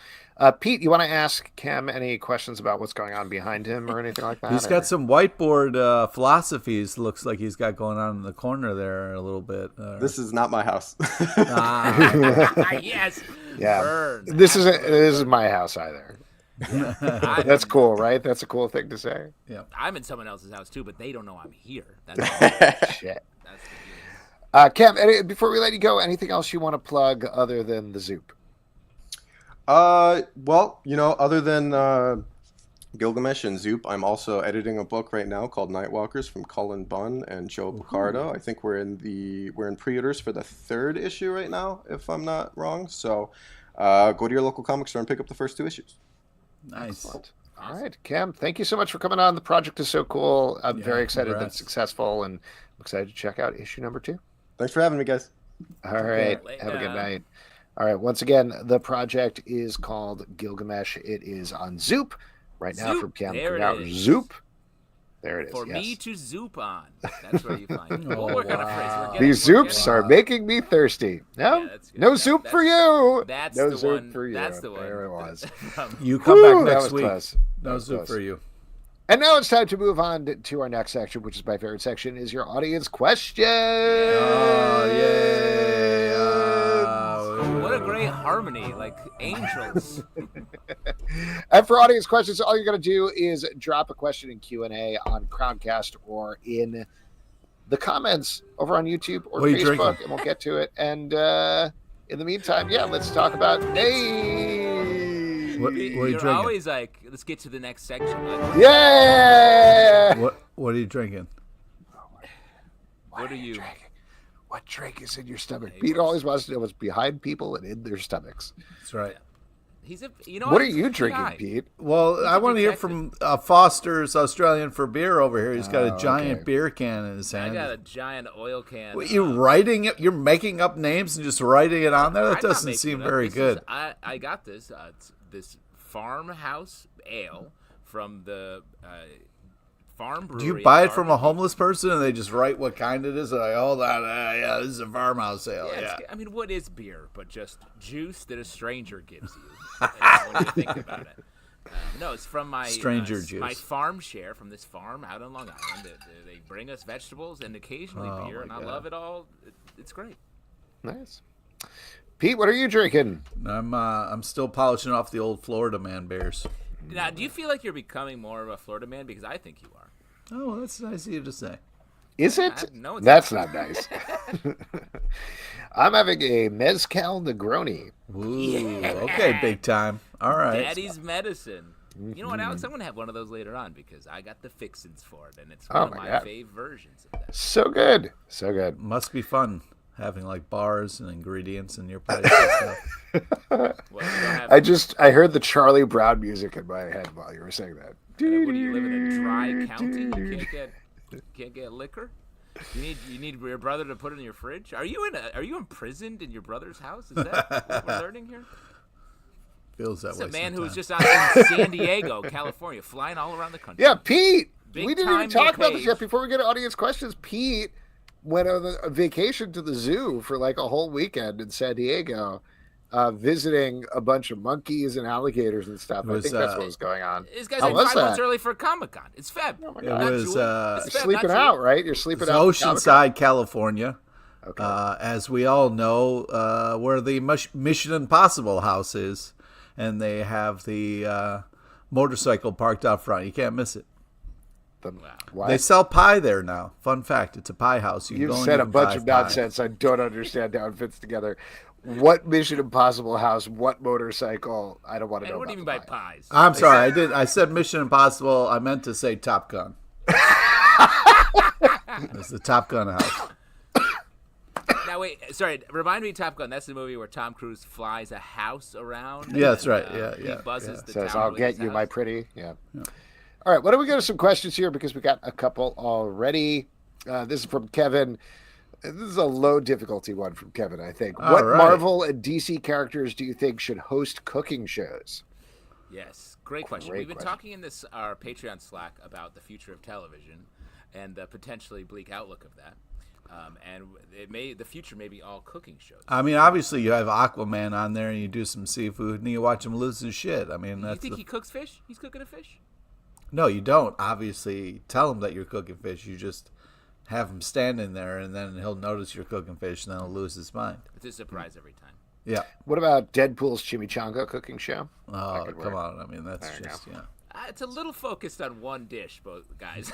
Pete, you want to ask Cam any questions about what's going on behind him or anything like that? He's got some whiteboard philosophies, looks like he's got going on in the corner there a little bit. This is not my house. Yes. Yeah. Burn. This is my house either. That's cool, right? That's a cool thing to say. Yeah. I'm in someone else's house too, but they don't know I'm here. Shit. That's Cam, before we let you go, anything else you want to plug other than the Zoop? Well, other than Gilgamesh and Zoop, I'm also editing a book right now called Nightwalkers from Cullen Bunn and Joe Picardo. I think we're in pre-orders for the 3rd issue right now, if I'm not wrong. So go to your local comic store and pick up the first 2 issues. Nice. Excellent. All right, Cam, thank you so much for coming on. The project is so cool. I'm very excited that it's successful, and I'm excited to check out issue number 2. Thanks for having me, guys. All right. Have a good night. All right. Once again, the project is called Gilgamesh. It is on Zoop right now. Zoop. From Cam. There it is. Zoop. There it is. For yes. me to Zoop on. That's where you find it. We'll work on a phrase. These Zoops are making me thirsty. No, no Zoop for you. That's no the Zoop one. for you. That's the one. There it was. You come back that next was week. close. No Zoop for you. And now it's time to move on to our next section, which is my favorite section, is your audience question. Oh, yay. What a great harmony, like angels. And for audience questions, all you're going to do is drop a question in Q&A on Crowncast or in the comments over on YouTube or Facebook, and we'll get to it. And in the meantime, let's talk about names. What are you You're drinking? always like, let's get to the next section. Like, Yeah! What are you drinking? What are you drinking? What drink is in your stomach? Pete always wants to know what's behind people and in their stomachs. That's right. What are you drinking, Pete? Well, I want to hear from Foster's Australian for Beer over here. He's got a giant beer can in his hand. I got a giant oil can. What, you writing it? You're making up names and just writing it on there? That doesn't seem very good. I got this. It's this farmhouse ale from the farm brewery. Do you buy it from a homeless person and they just write what kind it is? Like, hold on, this is a farmhouse ale. Yeah. I mean, what is beer but just juice that a stranger gives you? When you think about it. No, it's from my stranger juice. My farm share from this farm out on Long Island. They bring us vegetables and occasionally beer, and I love it all. It's great. Nice. Pete, what are you drinking? I'm still polishing off the old Florida man beers. Now, do you feel like you're becoming more of a Florida man? Because I think you are. Oh, well, that's nice of you to say. Is it? No, it's That's not nice. I'm having a Mezcal Negroni. Ooh, okay, big time. All right. Daddy's medicine. You know what, Alex? I'm going to have one of those later on because I got the fixins for it, and it's one of my fave versions of that. So good. So good. Must be fun having like bars and ingredients in your place and stuff. I heard the Charlie Brown music in my head while you were saying that. What, do you live in a dry county? You can't get liquor? You need your brother to put it in your fridge? Are you imprisoned in your brother's house? Is that what we're learning here? Feels that way. It's a man who was just out in San Diego, California, flying all around the country. Yeah, Pete. Big we didn't even time talk about Nick this yet. Before we get to audience questions, Pete went on a vacation to the zoo for like a whole weekend in San Diego, visiting a bunch of monkeys and alligators and stuff. I think that's what was going on. This guy's like 5 months early for Comic-Con. It's Feb. Oh my It God. was It's sleeping out, right? You're sleeping out. Oceanside, California. Okay. As we all know, where the Mission Impossible house is, and they have the motorcycle parked out front. You can't miss it. They sell pie there now. Fun fact, it's a pie house. You've said a bunch of nonsense. I don't understand how it fits together. What Mission Impossible house? What motorcycle? I don't want to know. What do you mean by pies? I'm sorry. I said Mission Impossible. I meant to say Top Gun. It's the Top Gun house. Now wait, sorry. Remind me, Top Gun. That's the movie where Tom Cruise flies a house around. Yeah, that's right. He buzzes the says, town "I'll with get his you, house. my pretty." Yeah. All right. Why don't we go to some questions here because we got a couple already. This is from Kevin. This is a low difficulty one from Kevin, I think. What Marvel and DC characters do you think should host cooking shows? Yes, great question. We've been talking in our Patreon Slack about the future of television and the potentially bleak outlook of that. And the future may be all cooking shows. I mean, obviously you have Aquaman on there and you do some seafood and you watch him lose his shit. I mean, you think he cooks fish? He's cooking a fish? No, you don't. Obviously, tell him that you're cooking fish. You just have him standing there, and then he'll notice you're cooking fish, and then he'll lose his mind. It's a surprise every time. Yeah. What about Deadpool's chimichanga cooking show? Oh, come on. I mean, that's just, it's a little focused on one dish, both guys.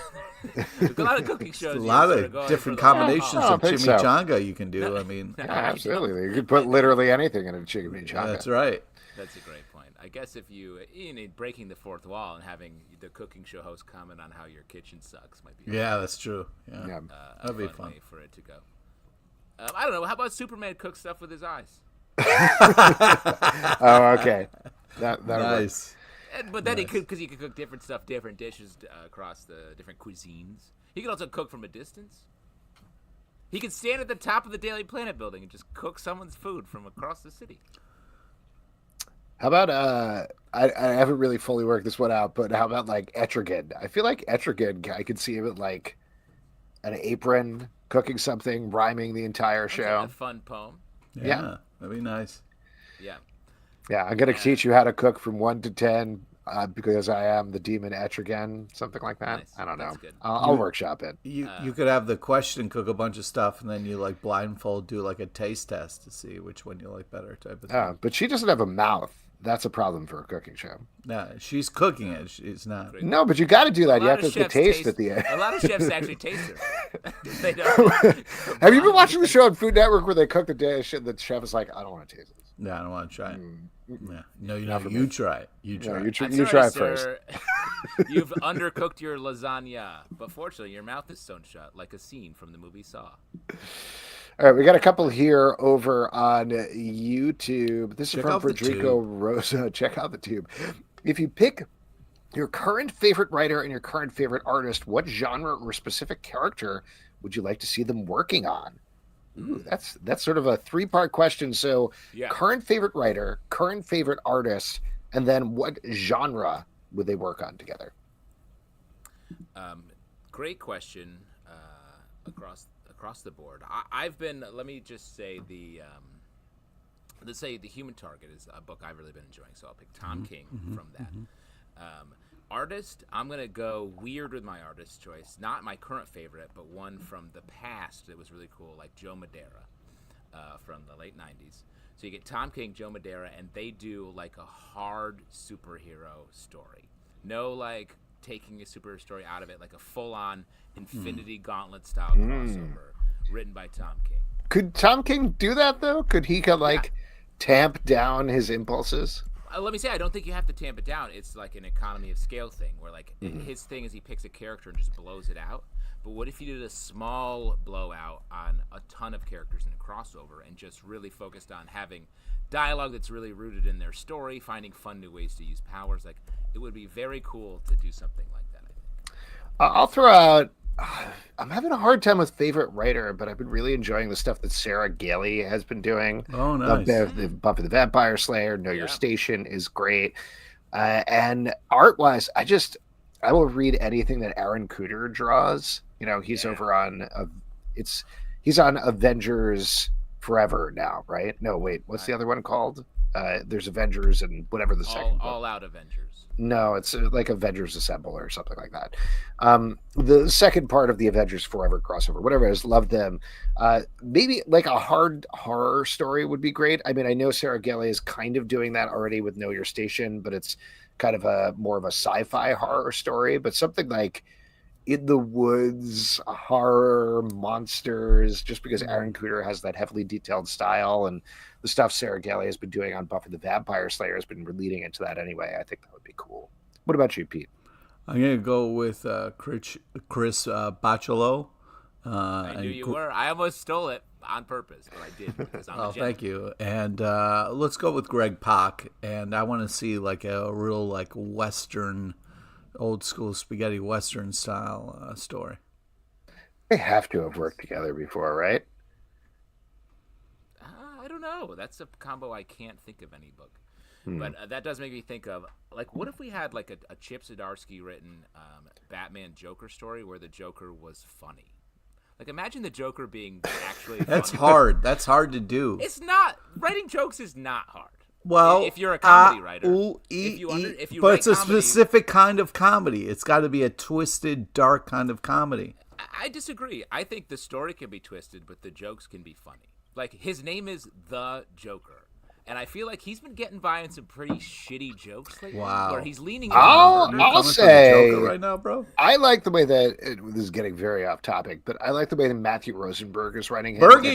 There's a lot of cooking shows. A lot of different combinations of chimichanga you can do. I mean, absolutely. You could put literally anything in a chimichanga. That's right. That's a great point. I guess if you breaking the fourth wall and having the cooking show host comment on how your kitchen sucks might be. That's true. Yeah, that'd be fun way for it to go. I don't know. How about Superman cook stuff with his eyes? Oh, okay. That nice. But then he could cook different stuff, different dishes across the different cuisines. He could also cook from a distance. He could stand at the top of the Daily Planet building and just cook someone's food from across the city. How about I haven't really fully worked this one out, but how about like Etrigan? I feel like Etrigan, I could see him at like an apron, cooking something, rhyming the entire show. A fun poem. Yeah, that'd be nice. Yeah. Yeah, I'm going to teach you how to cook from 1 to 10 because I am the demon Etrigan, something like that. Nice. I don't know. That's good. I'll workshop it. You could have the question, cook a bunch of stuff, and then you like blindfold, do like a taste test to see which one you like better, type of thing. But she doesn't have a mouth. That's a problem for a cooking show. No, she's cooking it. She's not. No, but you got to do that. You have to taste at the end. A lot of chefs actually taste her. They don't. Have you been watching the show on Food Network where they cook the dish and the chef is like, I don't want to taste this? No, I don't want to try it. Yeah. No, for you me. try it. You try it. You try it first. You've undercooked your lasagna, but fortunately your mouth is sewn shut like a scene from the movie Saw. All right, we got a couple here over on YouTube. This is from Federico Rosa. Check out the tube. If you pick your current favorite writer and your current favorite artist, what genre or specific character would you like to see them working on? Ooh, that's sort of a 3-part question. So, current favorite writer, current favorite artist, and then what genre would they work on together? Great question across the board. I've been. Let me just say let's say The Human Target is a book I've really been enjoying. So I'll pick Tom King from that. Artist, I'm going to go weird with my artist choice. Not my current favorite, but one from the past that was really cool, like Joe Madeira from the late 90s. So you get Tom King, Joe Madeira, and they do like a hard superhero story. No, like, taking a superhero story out of it, like a full-on Infinity Gauntlet style crossover written by Tom King. Could Tom King do that, though? Could he tamp down his impulses? Let me say, I don't think you have to tamp it down. It's like an economy of scale thing where like his thing is he picks a character and just blows it out. But what if you did a small blowout on a ton of characters in a crossover and just really focused on having dialogue that's really rooted in their story, finding fun new ways to use powers? Like, it would be very cool to do something like that, I think. I'll throw out, I'm having a hard time with favorite writer, but I've been really enjoying the stuff that Sarah Gailey has been doing. Oh, nice. The Buffy the Vampire Slayer, Know Your Station is great. And art-wise, I will read anything that Aaron Kuder draws. You know, he's over on, he's on Avengers Forever now, right? No, wait, what's the other one called? There's Avengers and whatever the second All Out Avengers. No, it's like Avengers Assemble or something like that. The second part of the Avengers Forever crossover, whatever it is, love them. Maybe like a hard horror story would be great. I mean, I know Sarah Gailey is kind of doing that already with Know Your Station, but it's kind of more of a sci-fi horror story. But something like In the Woods, horror, monsters, just because Aaron Kuder has that heavily detailed style, and the stuff Sarah Gailey has been doing on Buffy the Vampire Slayer has been leading into that anyway. I think that would be cool. What about you, Pete? I'm going to go with Chris Bachalo. I knew you were. I almost stole it on purpose, but I did because I'm a gentleman. Thank you. And let's go with Greg Pak. And I want to see like a real like Western, old school spaghetti Western style story. They have to have worked together before, right? I don't know. That's a combo I can't think of any book. But that does make me think of, like, what if we had, like, a Chip Zdarsky written Batman Joker story where the Joker was funny? Like, imagine the Joker being actually That's funny. hard. That's hard to do. It's not. Writing jokes is not hard. Well, if you're a comedy writer. If you write it's a comedy, specific kind of comedy. It's got to be a twisted, dark kind of comedy. I disagree. I think the story can be twisted, but the jokes can be funny. Like, his name is The Joker. And I feel like he's been getting by on some pretty shitty jokes lately. Wow. Where he's leaning I'll say Joker right now, bro. I like the way that this is getting very off topic, but I like the way that Matthew Rosenberg is writing his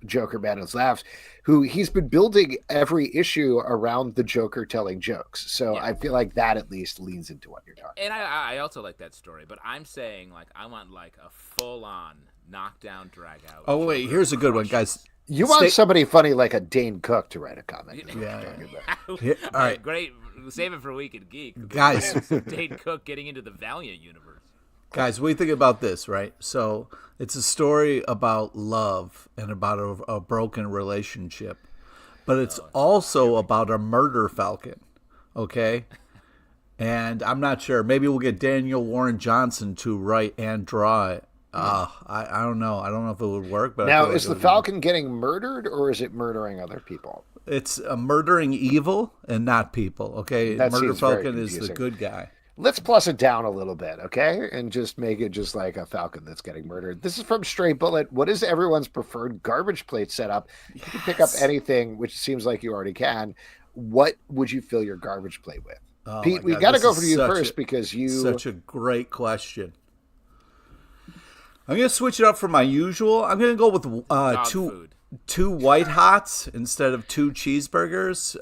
Joker Madness Laughs, who he's been building every issue around the Joker telling jokes. So I feel like that at least leans into what you're talking about. And I also like that story, but I'm saying like I want like a full on knockdown drag out. Oh wait, here's a good one, guys. You want somebody funny like a Dane Cook to write a comic. Yeah. All right. Great. Save it for Weekend Geek. Guys. Dane Cook getting into the Valiant universe. Guys, what do you think about this, right? So it's a story about love and about a broken relationship. But it's also about a murder falcon okay? And I'm not sure. Maybe we'll get Daniel Warren Johnson to write and draw it. I don't know. I don't know if it would work. But now, is the Falcon getting murdered, or is it murdering other people? It's murdering evil and not people. Okay, That Murder seems very Falcon is the confusing. good guy. Let's plus it down a little bit, okay? And just make it just like a Falcon that's getting murdered. This is from Stray Bullet. What is everyone's preferred garbage plate setup? You can pick up anything, which seems like you already can. What would you fill your garbage plate with? Oh Pete, my we God, got to this go is for you such first a- because you... Such a great question. I'm going to switch it up from my usual. I'm going to go with Dog food. two white hots instead of two cheeseburgers,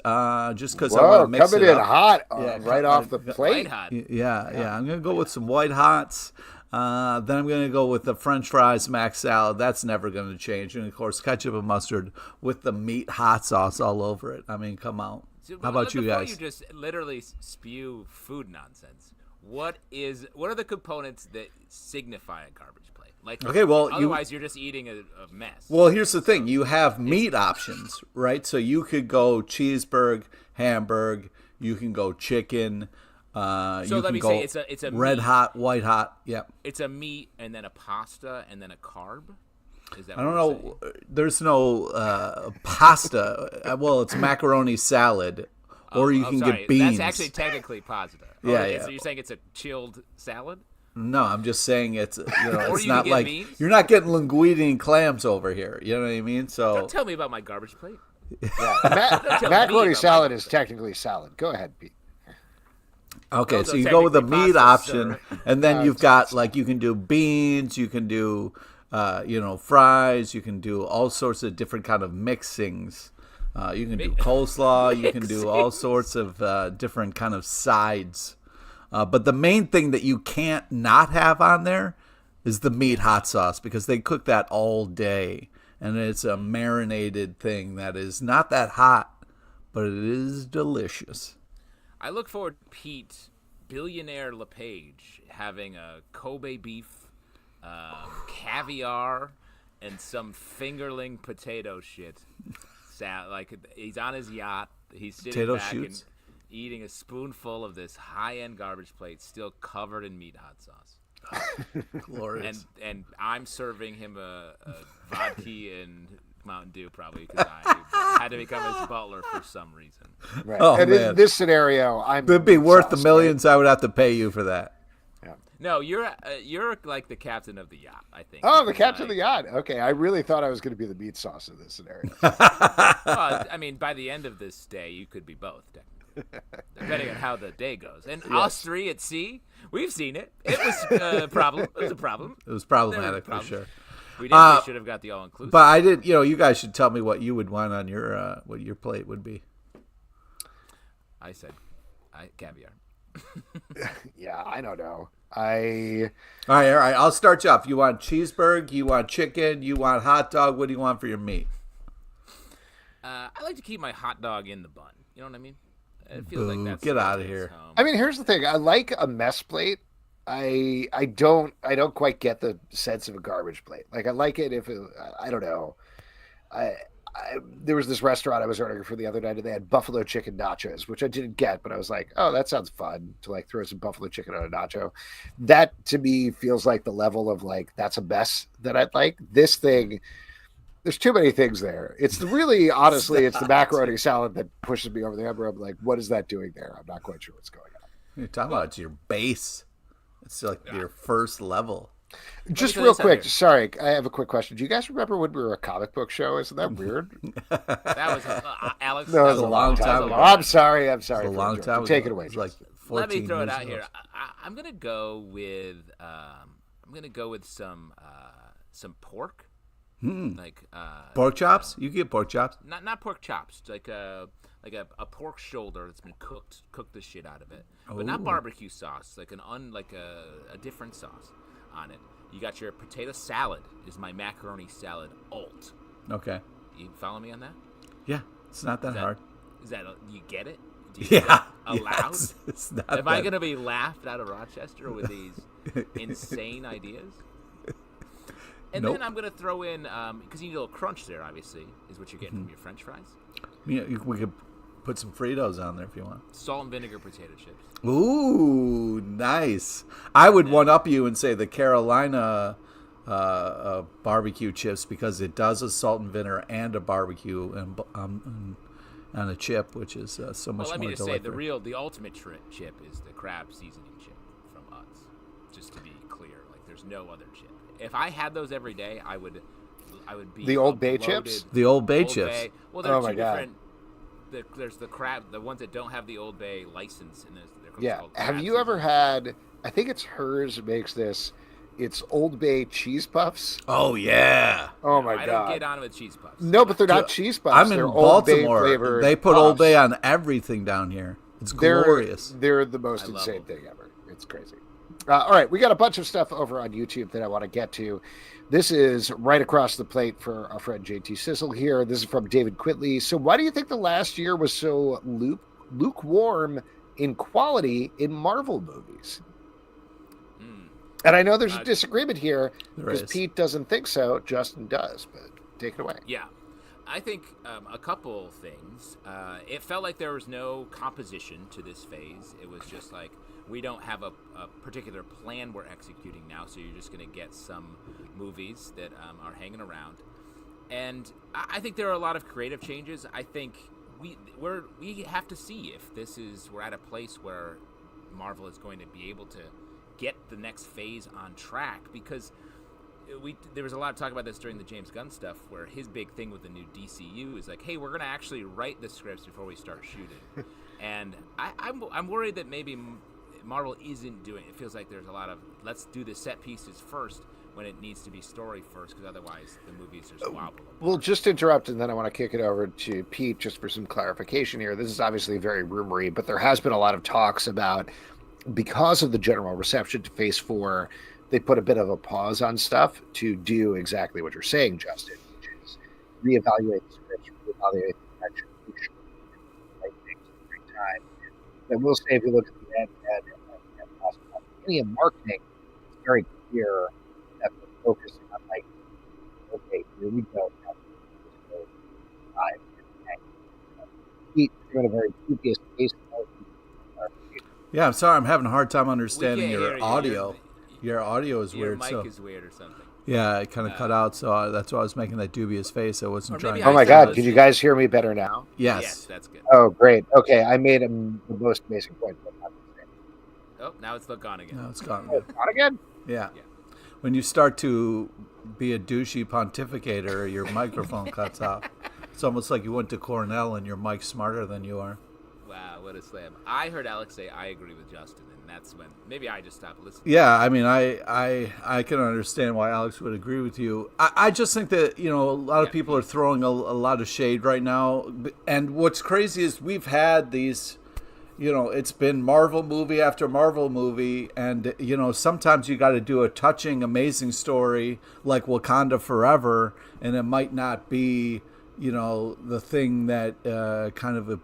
just because I Whoa, want to mix coming it in up. hot Yeah, right off the White plate. hot. Yeah. I'm going to go with some white hots. Then I'm going to go with the French fries mac salad. That's never going to change. And, of course, ketchup and mustard with the meat hot sauce all over it. I mean, come on. So, How about you before guys? you just literally spew food nonsense, what are the components that signify a garbage plate? Like, Okay, well, otherwise you're just eating a mess. Well, here's the thing. You have meat options, right? So you could go cheeseburger, hamburger. You can go chicken. So you let can me go say it's a red meat, hot, white hot. Yep. It's a meat and then a pasta and then a carb. Is that I don't what you're know. saying? There's no pasta. Well, it's macaroni salad, or you can sorry. get beans. That's actually technically pasta. Yeah, okay, yeah. So you're saying it's a chilled salad? No, I'm just saying it's Or it's you not can get like beans? you're not getting linguine and clams over here. You know what I mean? So Don't tell me about my garbage plate. Macaroni about salad my- is technically salad. Go ahead, Pete. okay, Those so are you go with the technically meat pasta, option, sir. and then you've got like you can do beans, you can do fries, you can do all sorts of different kind of mixings. You can do coleslaw, you can do all sorts of different kind of sides. But the main thing that you can't not have on there is the meat hot sauce because they cook that all day, and it's a marinated thing that is not that hot, but it is delicious. I look forward to Pete, billionaire LePage, having a Kobe beef, caviar, and some fingerling potato shit. Like he's on his yacht, he's sitting Potato back shoots? and eating a spoonful of this high-end garbage plate, still covered in meat hot sauce. Glorious. And I'm serving him a vodka and Mountain Dew probably because I had to become his butler for some reason. Right. Oh, and man. in this scenario, It'd be worth the sauce, millions I would have to pay you for that. right? No, you're like the captain of the yacht, I think. Oh, the because captain of the yacht. Okay, I really thought I was going to be the meat sauce in this scenario. Well, I mean, by the end of this day, you could be both, technically, depending on how the day goes. And us three at sea, we've seen it. It was a problem. It was a problem. It was There were problematic for problems. sure. We definitely should have got the all-inclusive. But I did. You guys should tell me what you would want on your what your plate would be. I said, caviar. Yeah, I don't know. All right. I'll start you off. You want cheeseburger? You want chicken? You want hot dog? What do you want for your meat? I like to keep my hot dog in the bun. You know what I mean? It feels like Boo. that's Get outta that's here. home. I mean, here's the thing. I like a mess plate. I don't quite get the sense of a garbage plate. Like I like it if it, I don't know. There was this restaurant I was ordering for the other night, and they had buffalo chicken nachos, which I didn't get, but I was like, oh, that sounds fun to like throw some buffalo chicken on a nacho. That to me feels like the level of like that's a mess that I'd like. This thing, there's too many things there. It's really honestly, it's the macaroni salad that pushes me over the edge. I'm like, what is that doing there? I'm not quite sure what's going on. You're talking about it's your base. It's like your first level. Just tell real you something quick, here. sorry, I have a quick question. Do you guys remember when we were a comic book show? Isn't that weird? That was Alex. No, that it was was a long time ago. I'm sorry. I'm It's sorry. a for long interrupting. time. Take it ago. away. It was like Jason. 14 Let me throw it years out ago. here. I'm gonna go with some pork. Like Pork chops? You get pork chops. not pork chops, like a pork shoulder that's been cooked the shit out of it, but not Ooh. barbecue sauce, like a different sauce on it. You got your potato salad is my macaroni salad alt. Okay. You follow me on that? Yeah, it's not that hard. Is that you get it? Do you Yeah. get it allowed? Yes, it's not Am I that- going to be laughed out of Rochester with these insane ideas? And Nope. then I'm going to throw in, because you need a little crunch there, obviously, is what you're getting from your French fries. Yeah, we could Put some Fritos on there if you want. Salt and vinegar potato chips. Ooh, nice. I would one up you and say the Carolina barbecue chips, because it does a salt and vinegar and a barbecue and a chip, which is so much more delightful. Well, let me just say the ultimate chip is the crab seasoning chip from Utz. Just to be clear, like there's no other chip. If I had those every day, I would be the Old Bay chips. The Old Bay chips. Bay. Well, there are two different. There's the crab, the ones that don't have the Old Bay license, and they're called Have you ever had? I think it's hers makes this. It's Old Bay cheese puffs. Oh yeah. Oh my god. I don't get on with cheese puffs. No, but they're not cheese puffs. I'm in they're Old Bay Baltimore. flavored They put puffs. Old Bay on everything down here. It's glorious. They're the most insane thing ever. It's crazy. All right, we got a bunch of stuff over on YouTube that I want to get to. This is right across the plate for our friend JT Sizzle here. This is from David Quitley. So why do you think the last year was so lukewarm in quality in Marvel movies? And I know there's a disagreement here because Pete doesn't think so. Justin does, but take it away. Yeah. I think a couple things. It felt like there was no composition to this phase. It was just like, we don't have a particular plan we're executing now, so you're just going to get some movies that are hanging around. And I think there are a lot of creative changes. I think we have to see if we're at a place where Marvel is going to be able to get the next phase on track, because there was a lot of talk about this during the James Gunn stuff, where his big thing with the new DCU is like, hey, we're going to actually write the scripts before we start shooting. And I'm worried that maybe Marvel isn't doing it. It feels like there's a lot of, let's do the set pieces first when it needs to be story first, because otherwise the movies are squabble. Well, just interrupt, and then I want to kick it over to Pete just for some clarification here. This is obviously very rumory, but there has been a lot of talks about, because of the general reception to Phase 4, they put a bit of a pause on stuff to do exactly what you're saying, Justin, which is reevaluate the scripts, reevaluate the execution, right things at the right time. And we'll say, if we look at the end and marketing, it's very clear that they're focusing on, like, okay, here we go. Now we go live. Pete, you're in a very dubious case. Yeah, I'm sorry. I'm having a hard time understanding your audio. Your audio is weird. Your mic is weird or something. Yeah, it kind of cut out, so that's why I was making that dubious face. I wasn't trying. Oh my God! Can you guys hear me better now? Yes, that's good. Oh, great. Okay, I made the most amazing point. Oh, now it's gone again. No, it's gone. Oh, it's gone again? Yeah. When you start to be a douchey pontificator, your microphone cuts off. It's almost like you went to Cornell and your mic's smarter than you are. Wow, what a slam. I heard Alex say, I agree with Justin, and that's when maybe I just stopped listening. Yeah, I mean, I can understand why Alex would agree with you. I just think that, a lot of people are throwing a lot of shade right now. And what's crazy is we've had these, it's been Marvel movie after Marvel movie. And, sometimes you got to do a touching, amazing story like Wakanda Forever, and it might not be the thing that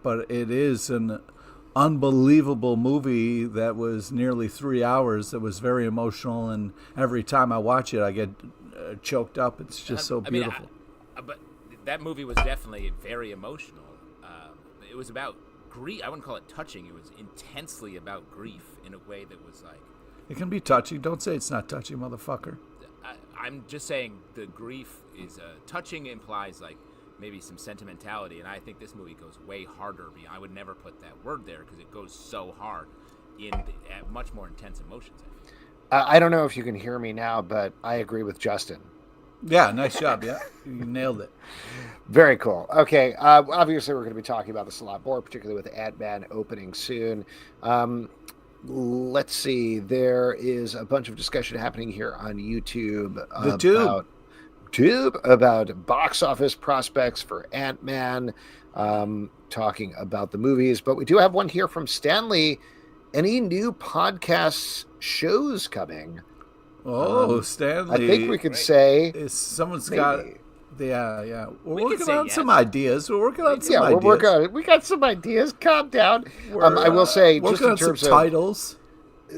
but it is an unbelievable movie that was nearly 3 hours. That was very emotional, and every time I watch it, I get choked up. It's just so beautiful. But that movie was definitely very emotional. It was about grief. I wouldn't call it touching. It was intensely about grief in a way that was like. It can be touching. Don't say it's not touching, motherfucker. I'm just saying the grief is touching implies like maybe some sentimentality, and I think this movie goes way harder. I would never put that word there because it goes so hard at much more intense emotions. I don't know if you can hear me now, but I agree with Justin. Yeah, nice job. Yeah, you nailed it. Very cool. Okay, obviously we're going to be talking about this a lot more, particularly with Ant-Man opening soon. Let's see. There is a bunch of discussion happening here on YouTube about box office prospects for Ant-Man, talking about the movies. But we do have one here from Stanley. Any new podcasts, shows coming? Oh, Stanley. I think we could say someone's maybe. got. Yeah. We're working on some ideas. We got some ideas. Calm down. I will say, working just in on terms some titles.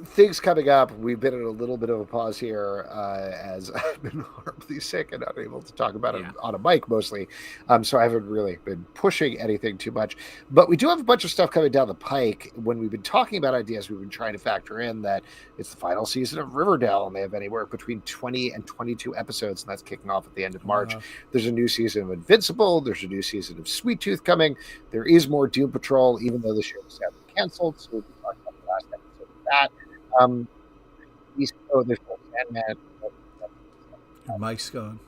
things coming up. We've been in a little bit of a pause here as I've been horribly sick and unable to talk about it on a mic mostly. So I haven't really been pushing anything too much. But we do have a bunch of stuff coming down the pike. When we've been talking about ideas, we've been trying to factor in that it's the final season of Riverdale, and they have anywhere between 20 and 22 episodes, and that's kicking off at the end of March. There's a new season of Invincible. There's a new season of Sweet Tooth coming. There is more Doom Patrol, even though the show was canceled. So we'll be talking about the last episode of that. There's no Sandman. Your mic's going.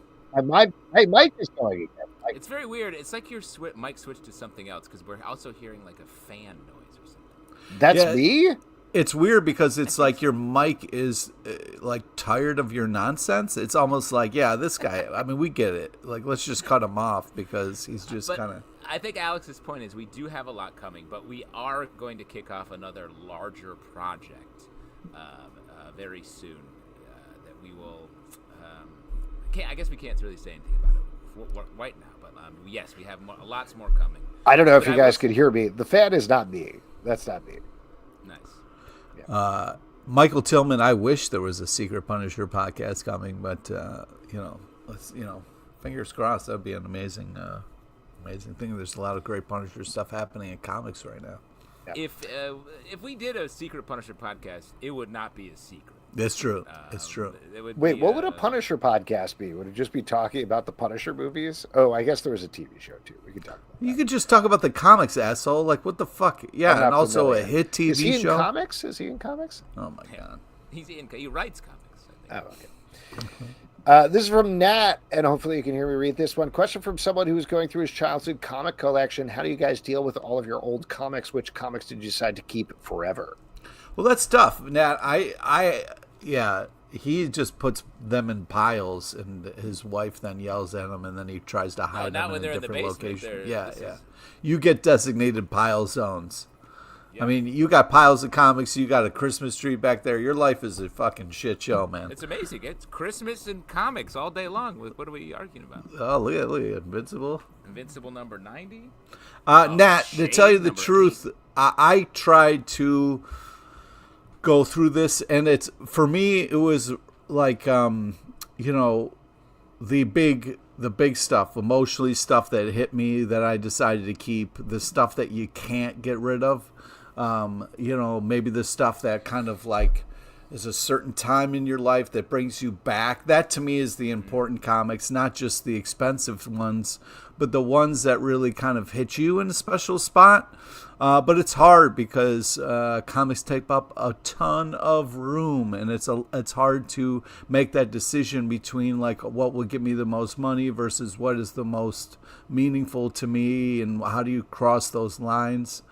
My mic is going again. It's very weird. It's like your mic switched to something else because we're also hearing like a fan noise or something. That's me? It's weird because it's like your mic is like tired of your nonsense. It's almost like, yeah, this guy, I mean, we get it. Like, let's just cut him off because he's just kind of... I think Alex's point is we do have a lot coming, but we are going to kick off another larger project very soon that we will... I guess we can't really say anything about it right now, but yes, we have lots more coming. I don't know if you guys can hear me. The fan is not me. That's not me. Nice. Yeah. Michael Tillman, I wish there was a Secret Punisher podcast coming, but fingers crossed. That'd be an amazing thing. There's a lot of great Punisher stuff happening in comics right now. Yeah. If we did a Secret Punisher podcast, it would not be a secret. That's true. It's true. Wait, what would a Punisher podcast be? Would it just be talking about the Punisher movies? Oh, I guess there was a TV show too. We could talk about that. You could just talk about the comics, asshole. Like, what the fuck? Yeah, and also a hit TV show. Is he in comics? Is he in comics? Oh my god. He writes comics, I think. Oh, okay. This is from Nat, and hopefully you can hear me read this one. Question from someone who was going through his childhood comic collection. How do you guys deal with all of your old comics? Which comics did you decide to keep forever? Well, that's tough, Nat. Yeah, he just puts them in piles, and his wife then yells at him, and then he tries to hide them in a different location. Yeah. You get designated pile zones. Yep. I mean, you got piles of comics. You got a Christmas tree back there. Your life is a fucking shit show, man. It's amazing. It's Christmas and comics all day long. What are we arguing about? Oh, look at Invincible. Invincible number 90? Nat, to tell you the truth, I tried to go through this, and it's, for me, it was like, the big stuff, emotionally stuff that hit me that I decided to keep, the stuff that you can't get rid of. Maybe the stuff that kind of like is a certain time in your life that brings you back. That to me is the important comics, not just the expensive ones, but the ones that really kind of hit you in a special spot. But it's hard because comics take up a ton of room, and it's hard to make that decision between like what will give me the most money versus what is the most meaningful to me, and how do you cross those lines.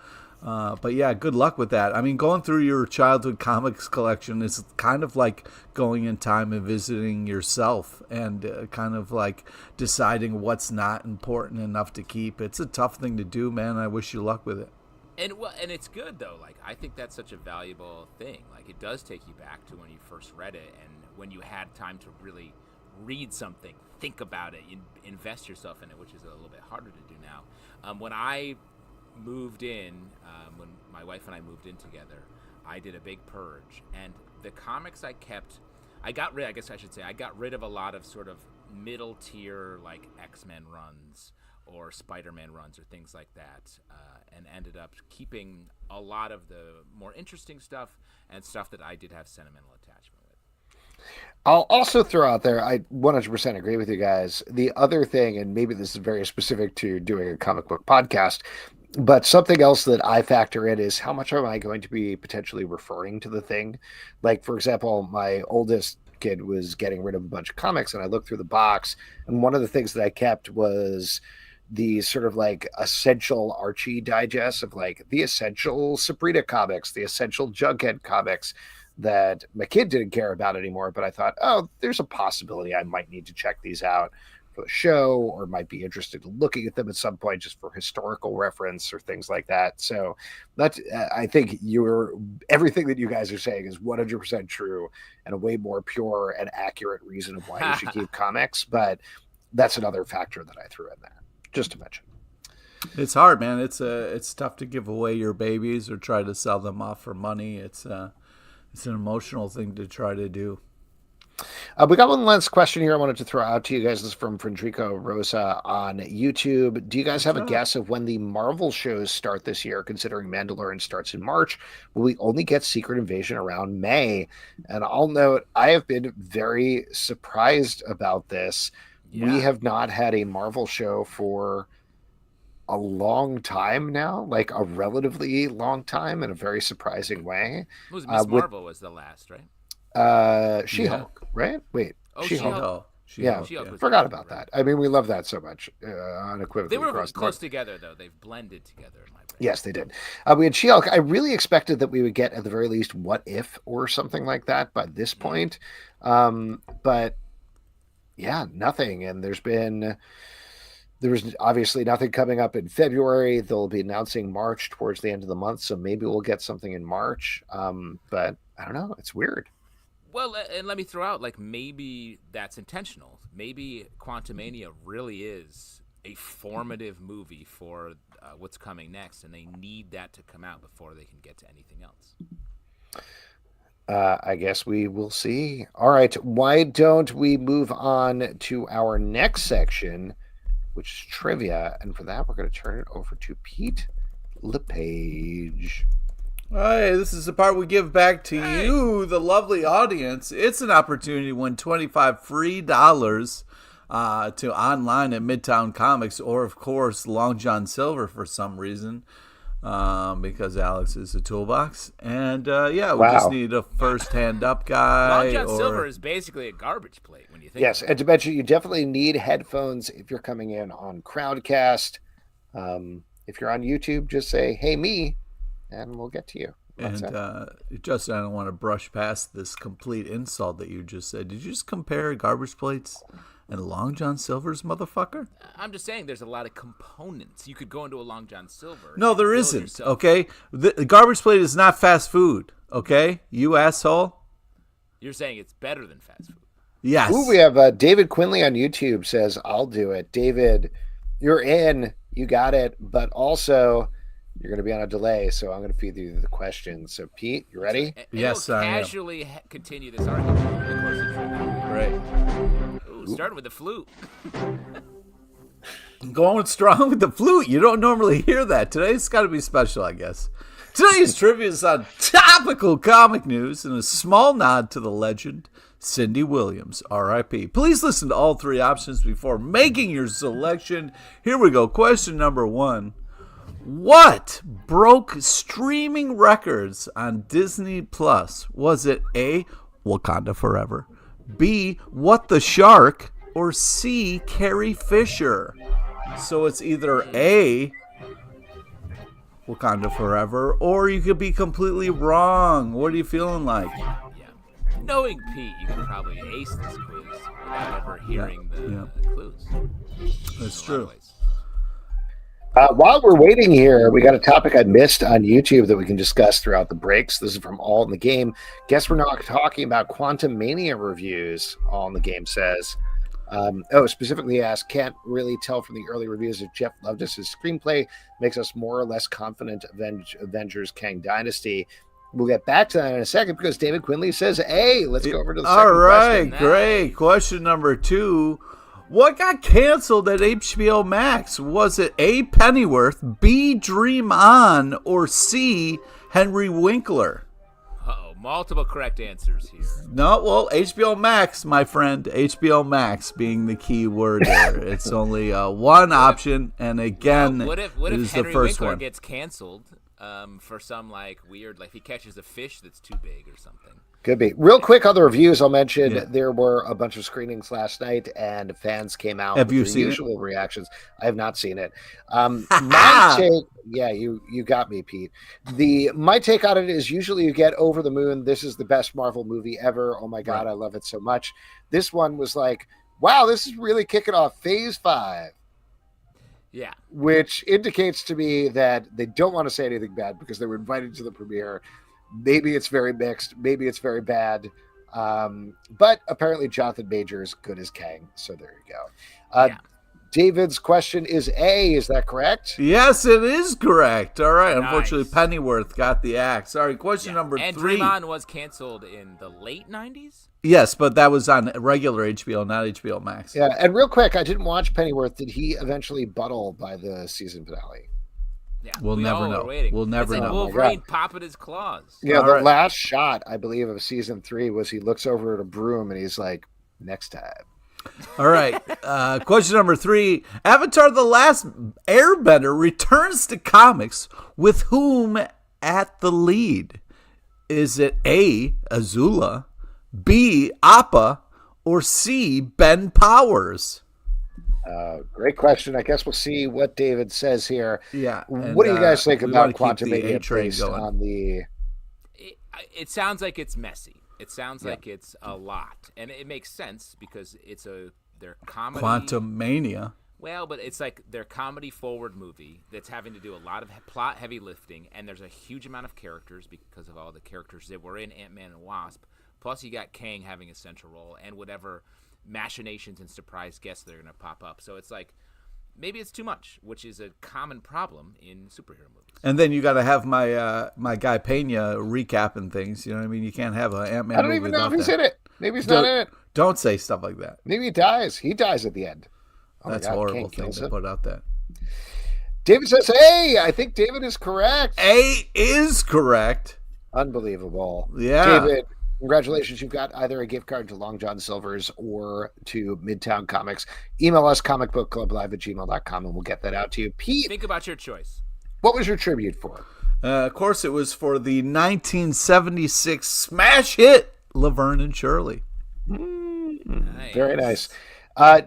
But yeah, good luck with that. I mean, going through your childhood comics collection is kind of like going in time and visiting yourself, and kind of like deciding what's not important enough to keep. It's a tough thing to do, man. I wish you luck with it. And it's good though. Like, I think that's such a valuable thing. Like, it does take you back to when you first read it, and when you had time to really read something, think about it, invest yourself in it, which is a little bit harder to do now. When I moved in, when my wife and I moved in together, I did a big purge, and the comics I kept, I got rid of a lot of sort of middle tier like X-Men runs or Spider-Man runs or things like that, and ended up keeping a lot of the more interesting stuff and stuff that I did have sentimental attachment with. I'll also throw out there, I 100% agree with you guys. The other thing, and maybe this is very specific to doing a comic book podcast, but something else that I factor in is how much am I going to be potentially referring to the thing? Like, for example, my oldest kid was getting rid of a bunch of comics, and I looked through the box, and one of the things that I kept was the sort of like essential Archie digest of like the essential Sabrina comics, the essential Jughead comics that my kid didn't care about anymore. But I thought, oh, there's a possibility I might need to check these out for the show, or might be interested in looking at them at some point just for historical reference or things like that. So that's, I think everything that you guys are saying is 100% true, and a way more pure and accurate reason of why you should keep comics. But that's another factor that I threw in there, just to mention. It's hard, man. It's tough to give away your babies or try to sell them off for money. It's It's an emotional thing to try to do. We got one last question here I wanted to throw out to you guys. This is from Frederico Rosa on YouTube. Do you guys have a guess of when the Marvel shows start this year, considering Mandalorian starts in March? Will we only get Secret Invasion around May? And I'll note, I have been very surprised about this. Yeah. We have not had a Marvel show for a long time now, like a relatively long time, in a very surprising way. It was Miss Marvel was the last, right? She-Hulk, right? Wait, She-Hulk. Yeah, forgot about that. I mean, we love that so much. Unequivocally, they were close together, though. They've blended together in my brain. Yes, they did. We had She-Hulk. I really expected that we would get, at the very least, What If or something like that by this point. But yeah, nothing. And there was obviously nothing coming up in February. They'll be announcing March towards the end of the month, so maybe we'll get something in March. But I don't know. It's weird. Well, and let me throw out, like, maybe that's intentional. Maybe Quantumania really is a formative movie for what's coming next, and they need that to come out before they can get to anything else. I guess we will see. All right, why don't we move on to our next section, which is trivia, and for that, we're going to turn it over to Pete LePage. Hey, this is the part we give back to you, the lovely audience. It's an opportunity to win $25 free to online at Midtown Comics, or of course Long John Silver for some reason, because Alex is a toolbox. And we just need a first hand up guy. Long John Silver is basically a garbage plate when you think. Yes, and to mention, you definitely need headphones if you're coming in on Crowdcast. If you're on YouTube, just say "Hey me," and we'll get to you. And Justin, I don't want to brush past this complete insult that you just said. Did you just compare garbage plates and Long John Silver's motherfucker? I'm just saying there's a lot of components. You could go into a Long John Silver. No, there isn't, okay? The garbage plate is not fast food, okay? You asshole. You're saying it's better than fast food. Yes. Ooh, we have David Quinley on YouTube says, I'll do it. David, you're in. You got it. But also, you're going to be on a delay, so I'm going to feed you the questions. So, Pete, you ready? Yes, I am. Casually continue this argument over the course of trivia. Great. Ooh, starting with the flute. Going strong with the flute. You don't normally hear that. Today's got to be special, I guess. Today's trivia is on topical comic news and a small nod to the legend, Cindy Williams, R.I.P. Please listen to all three options before making your selection. Here we go. Question number 1. What broke streaming records on Disney Plus? Was it A, Wakanda Forever, B, What the Shark, or C, Carrie Fisher? So it's either A, Wakanda Forever, or you could be completely wrong. What are you feeling like? Yeah. Knowing Pete, you could probably ace this quiz without ever hearing the clues. That's true. While we're waiting here, we got a topic I missed on YouTube that we can discuss throughout the breaks. This is from All in the Game. Guess we're not talking about Quantum Mania reviews, All in the Game says. Specifically asked, can't really tell from the early reviews if Jeff loved us. His screenplay makes us more or less confident Avengers Kang Dynasty. We'll get back to that in a second because David Quinley says, hey, let's go over to the second question. All right, great. Question number 2. What got canceled at HBO Max? Was it A, Pennyworth, B, Dream On, or C, Henry Winkler? Uh-oh, multiple correct answers here. No, well, HBO Max, my friend. HBO Max being the key word there. It's only one option, and again, what if it is Henry the first Winkler one. gets canceled for some weird, he catches a fish that's too big or something? Could be. Real quick on the reviews, I'll mention there were a bunch of screenings last night, and fans came out with their seen usual reactions. I have not seen it. My take, you got me, Pete. My take on it is usually you get over the moon. This is the best Marvel movie ever. Oh my God, I love it so much. This one was like, wow, this is really kicking off Phase 5. Yeah. Which indicates to me that they don't want to say anything bad because they were invited to the premiere. Maybe it's very mixed. Maybe it's very bad. But apparently Jonathan Major is good as Kang. So there you go. David's question is A. Is that correct? Yes, it is correct. All right. Nice. Unfortunately, Pennyworth got the axe. Sorry. Question number and 3. Dream was canceled in the late 90s? Yes, but that was on regular HBO, not HBO Max. Yeah, and real quick, I didn't watch Pennyworth. Did he eventually buttle by the season finale? Yeah, We'll never know. We'll never it's like know. Wolverine popping his claws. Yeah, All the right. last shot, I believe, of season 3 was he looks over at a broom and he's like, next time. All right. Question number 3. Avatar: The Last Airbender returns to comics with whom at the lead? Is it A, Azula, B, Appa, or C, Ben Powers? Great question. I guess we'll see what David says here. Yeah. What do you guys think about Quantum Quantumania based on the... It sounds like it's messy. It sounds like it's a lot, and it makes sense because their comedy. Quantum Mania. Well, but it's like their comedy forward movie that's having to do a lot of plot heavy lifting, and there's a huge amount of characters because of all the characters that were in Ant-Man and Wasp. Plus, you got Kang having a central role, and whatever machinations and surprise guests that are going to pop up. So it's like maybe it's too much, which is a common problem in superhero movies. And then you got to have my guy Pena recapping things. You know what I mean? You can't have an Ant-Man I don't movie even know if without he's that. in it. Maybe he's not in it. Don't say stuff like that. Maybe he dies. He dies at the end. Oh That's my a God, horrible Kang thing kills to him. put out there. David says, hey, I think David is correct. A is correct. Unbelievable. Yeah. David, congratulations. You've got either a gift card to Long John Silver's or to Midtown Comics. Email us comicbookclublive@gmail.com and we'll get that out to you. Pete, Think about your choice. what was your tribute for? Of course, it was for the 1976 smash hit Laverne and Shirley. Nice. Very nice.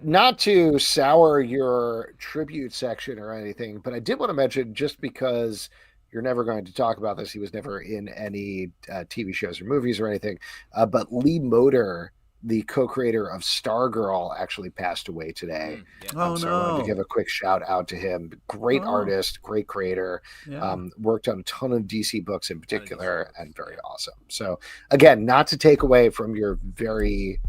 Not to sour your tribute section or anything, but I did want to mention, just because you're never going to talk about this, he was never in any TV shows or movies or anything, but Lee Moder, the co-creator of Stargirl, actually passed away today. Oh, So I wanted to give a quick shout out to him. Great artist, great creator. Yeah. Worked on a ton of DC books in particular, and very awesome. So again, not to take away from your very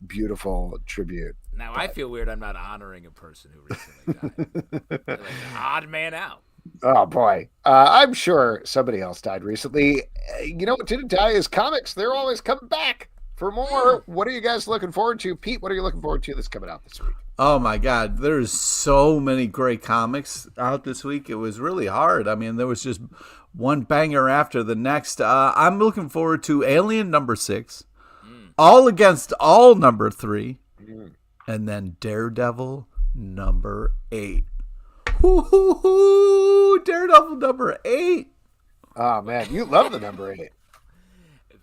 beautiful tribute. Now I feel weird I'm not honoring a person who recently died. Like an odd man out. Oh boy, I'm sure somebody else died recently. You know what didn't die is comics. They're always coming back for more. What are you guys looking forward to? Pete, what are you looking forward to that's coming out this week? Oh my God, there's so many great comics out this week. It was really hard. I mean, there was just one banger after the next. I'm looking forward to Alien #6, All Against All #3, and then Daredevil #8. Woo-hoo-hoo! Daredevil #8. Oh man, you love the #8.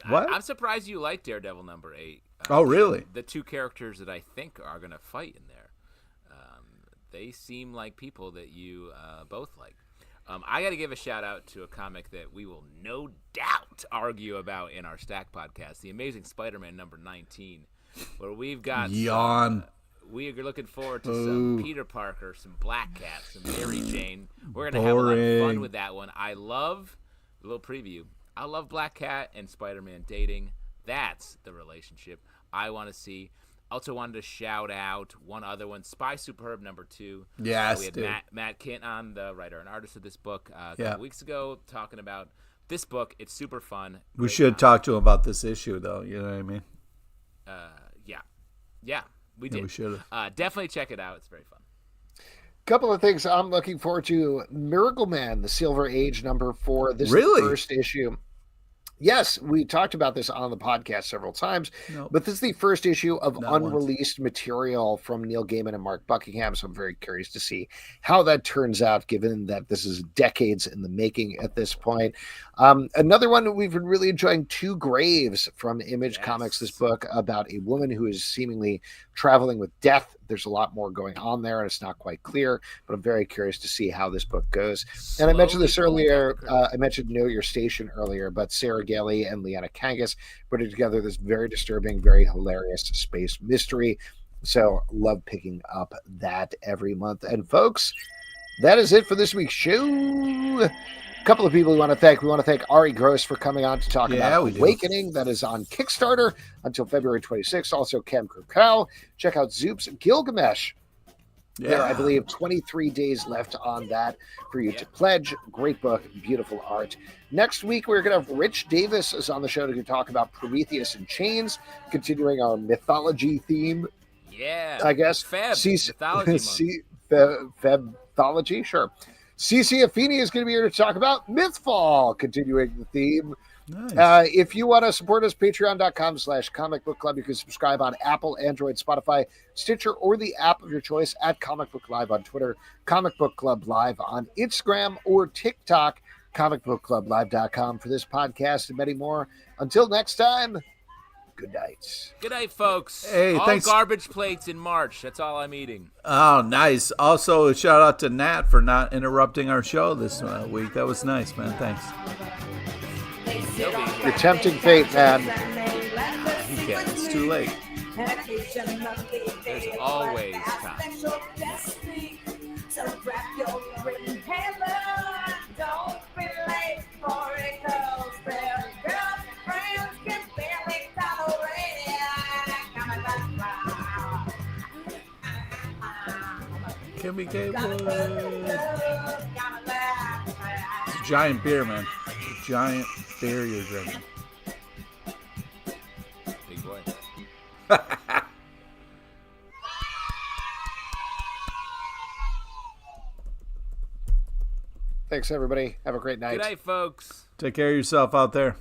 What? I'm surprised you like Daredevil #8. Oh, really? The two characters that I think are going to fight in there, they seem like people that you both like. I got to give a shout out to a comic that we will no doubt argue about in our Stack podcast, The Amazing Spider-Man #19, where we've got Yawn. we are looking forward to some Peter Parker, some Black Cat, some Mary Jane. We're going to have a lot of fun with that one. I love, a little preview, I love Black Cat and Spider-Man dating. That's the relationship I want to see. Also wanted to shout out one other one, Spy Superb #2. Yes, we had dude. Matt Kint on, the writer and artist of this book, a couple weeks ago, talking about this book. It's super fun. We should talk to him about this issue, though. You know what I mean? Yeah, we did. We should have. Definitely check it out. It's very fun. Couple of things I'm looking forward to. Miracle Man, the Silver Age #4. This Really? is the first issue. Yes, we talked about this on the podcast several times, but this is the first issue of unreleased material from Neil Gaiman and Mark Buckingham, so I'm very curious to see how that turns out, given that this is decades in the making at this point. Another one we've been really enjoying, Two Graves from Image Comics, this book about a woman who is seemingly traveling with death. There's a lot more going on there, and it's not quite clear, but I'm very curious to see how this book goes. And I mentioned this earlier. I mentioned Know Your Station earlier, but Sarah Gailey and Leanna Kangas put together this very disturbing, very hilarious space mystery. So love picking up that every month. And folks, that is it for this week's show. A couple of people we want to thank. We want to thank Ari Gross for coming on to talk about Awakening. That is on Kickstarter until February 26th. Also, Kerkau. Check out Zoop's Gilgamesh There are, I believe, 23 days left on that for you to pledge. Great book, beautiful art. Next week, we're going to have Rich Davis is on the show to talk about Prometheus and Chains, continuing our mythology theme. Yeah, I guess. Mythology Febthology, sure. CC Affini is going to be here to talk about Mythfall, continuing the theme. Nice. If you want to support us, patreon.com/Comic Book Club. You can subscribe on Apple, Android, Spotify, Stitcher, or the app of your choice at Comic Book Live on Twitter, Comic Book Club Live on Instagram or TikTok, comicbookclublive.com for this podcast and many more. Until next time, good night. Good night, folks. Hey, all thanks. Garbage plates in March. That's all I'm eating. Oh, nice. Also, a shout out to Nat for not interrupting our show this week. That was nice, man. Thanks. You're tempting fate, man. Yeah, it's too late. There's always time. So wrap your green hammer. Don't be late for it, 'cause their girlfriends can barely tolerate it. Kimmy K. Wood. It's a giant beer, man. It's a giant beer you're drinking. Big boy. Thanks, everybody. Have a great night. Good night, folks. Take care of yourself out there.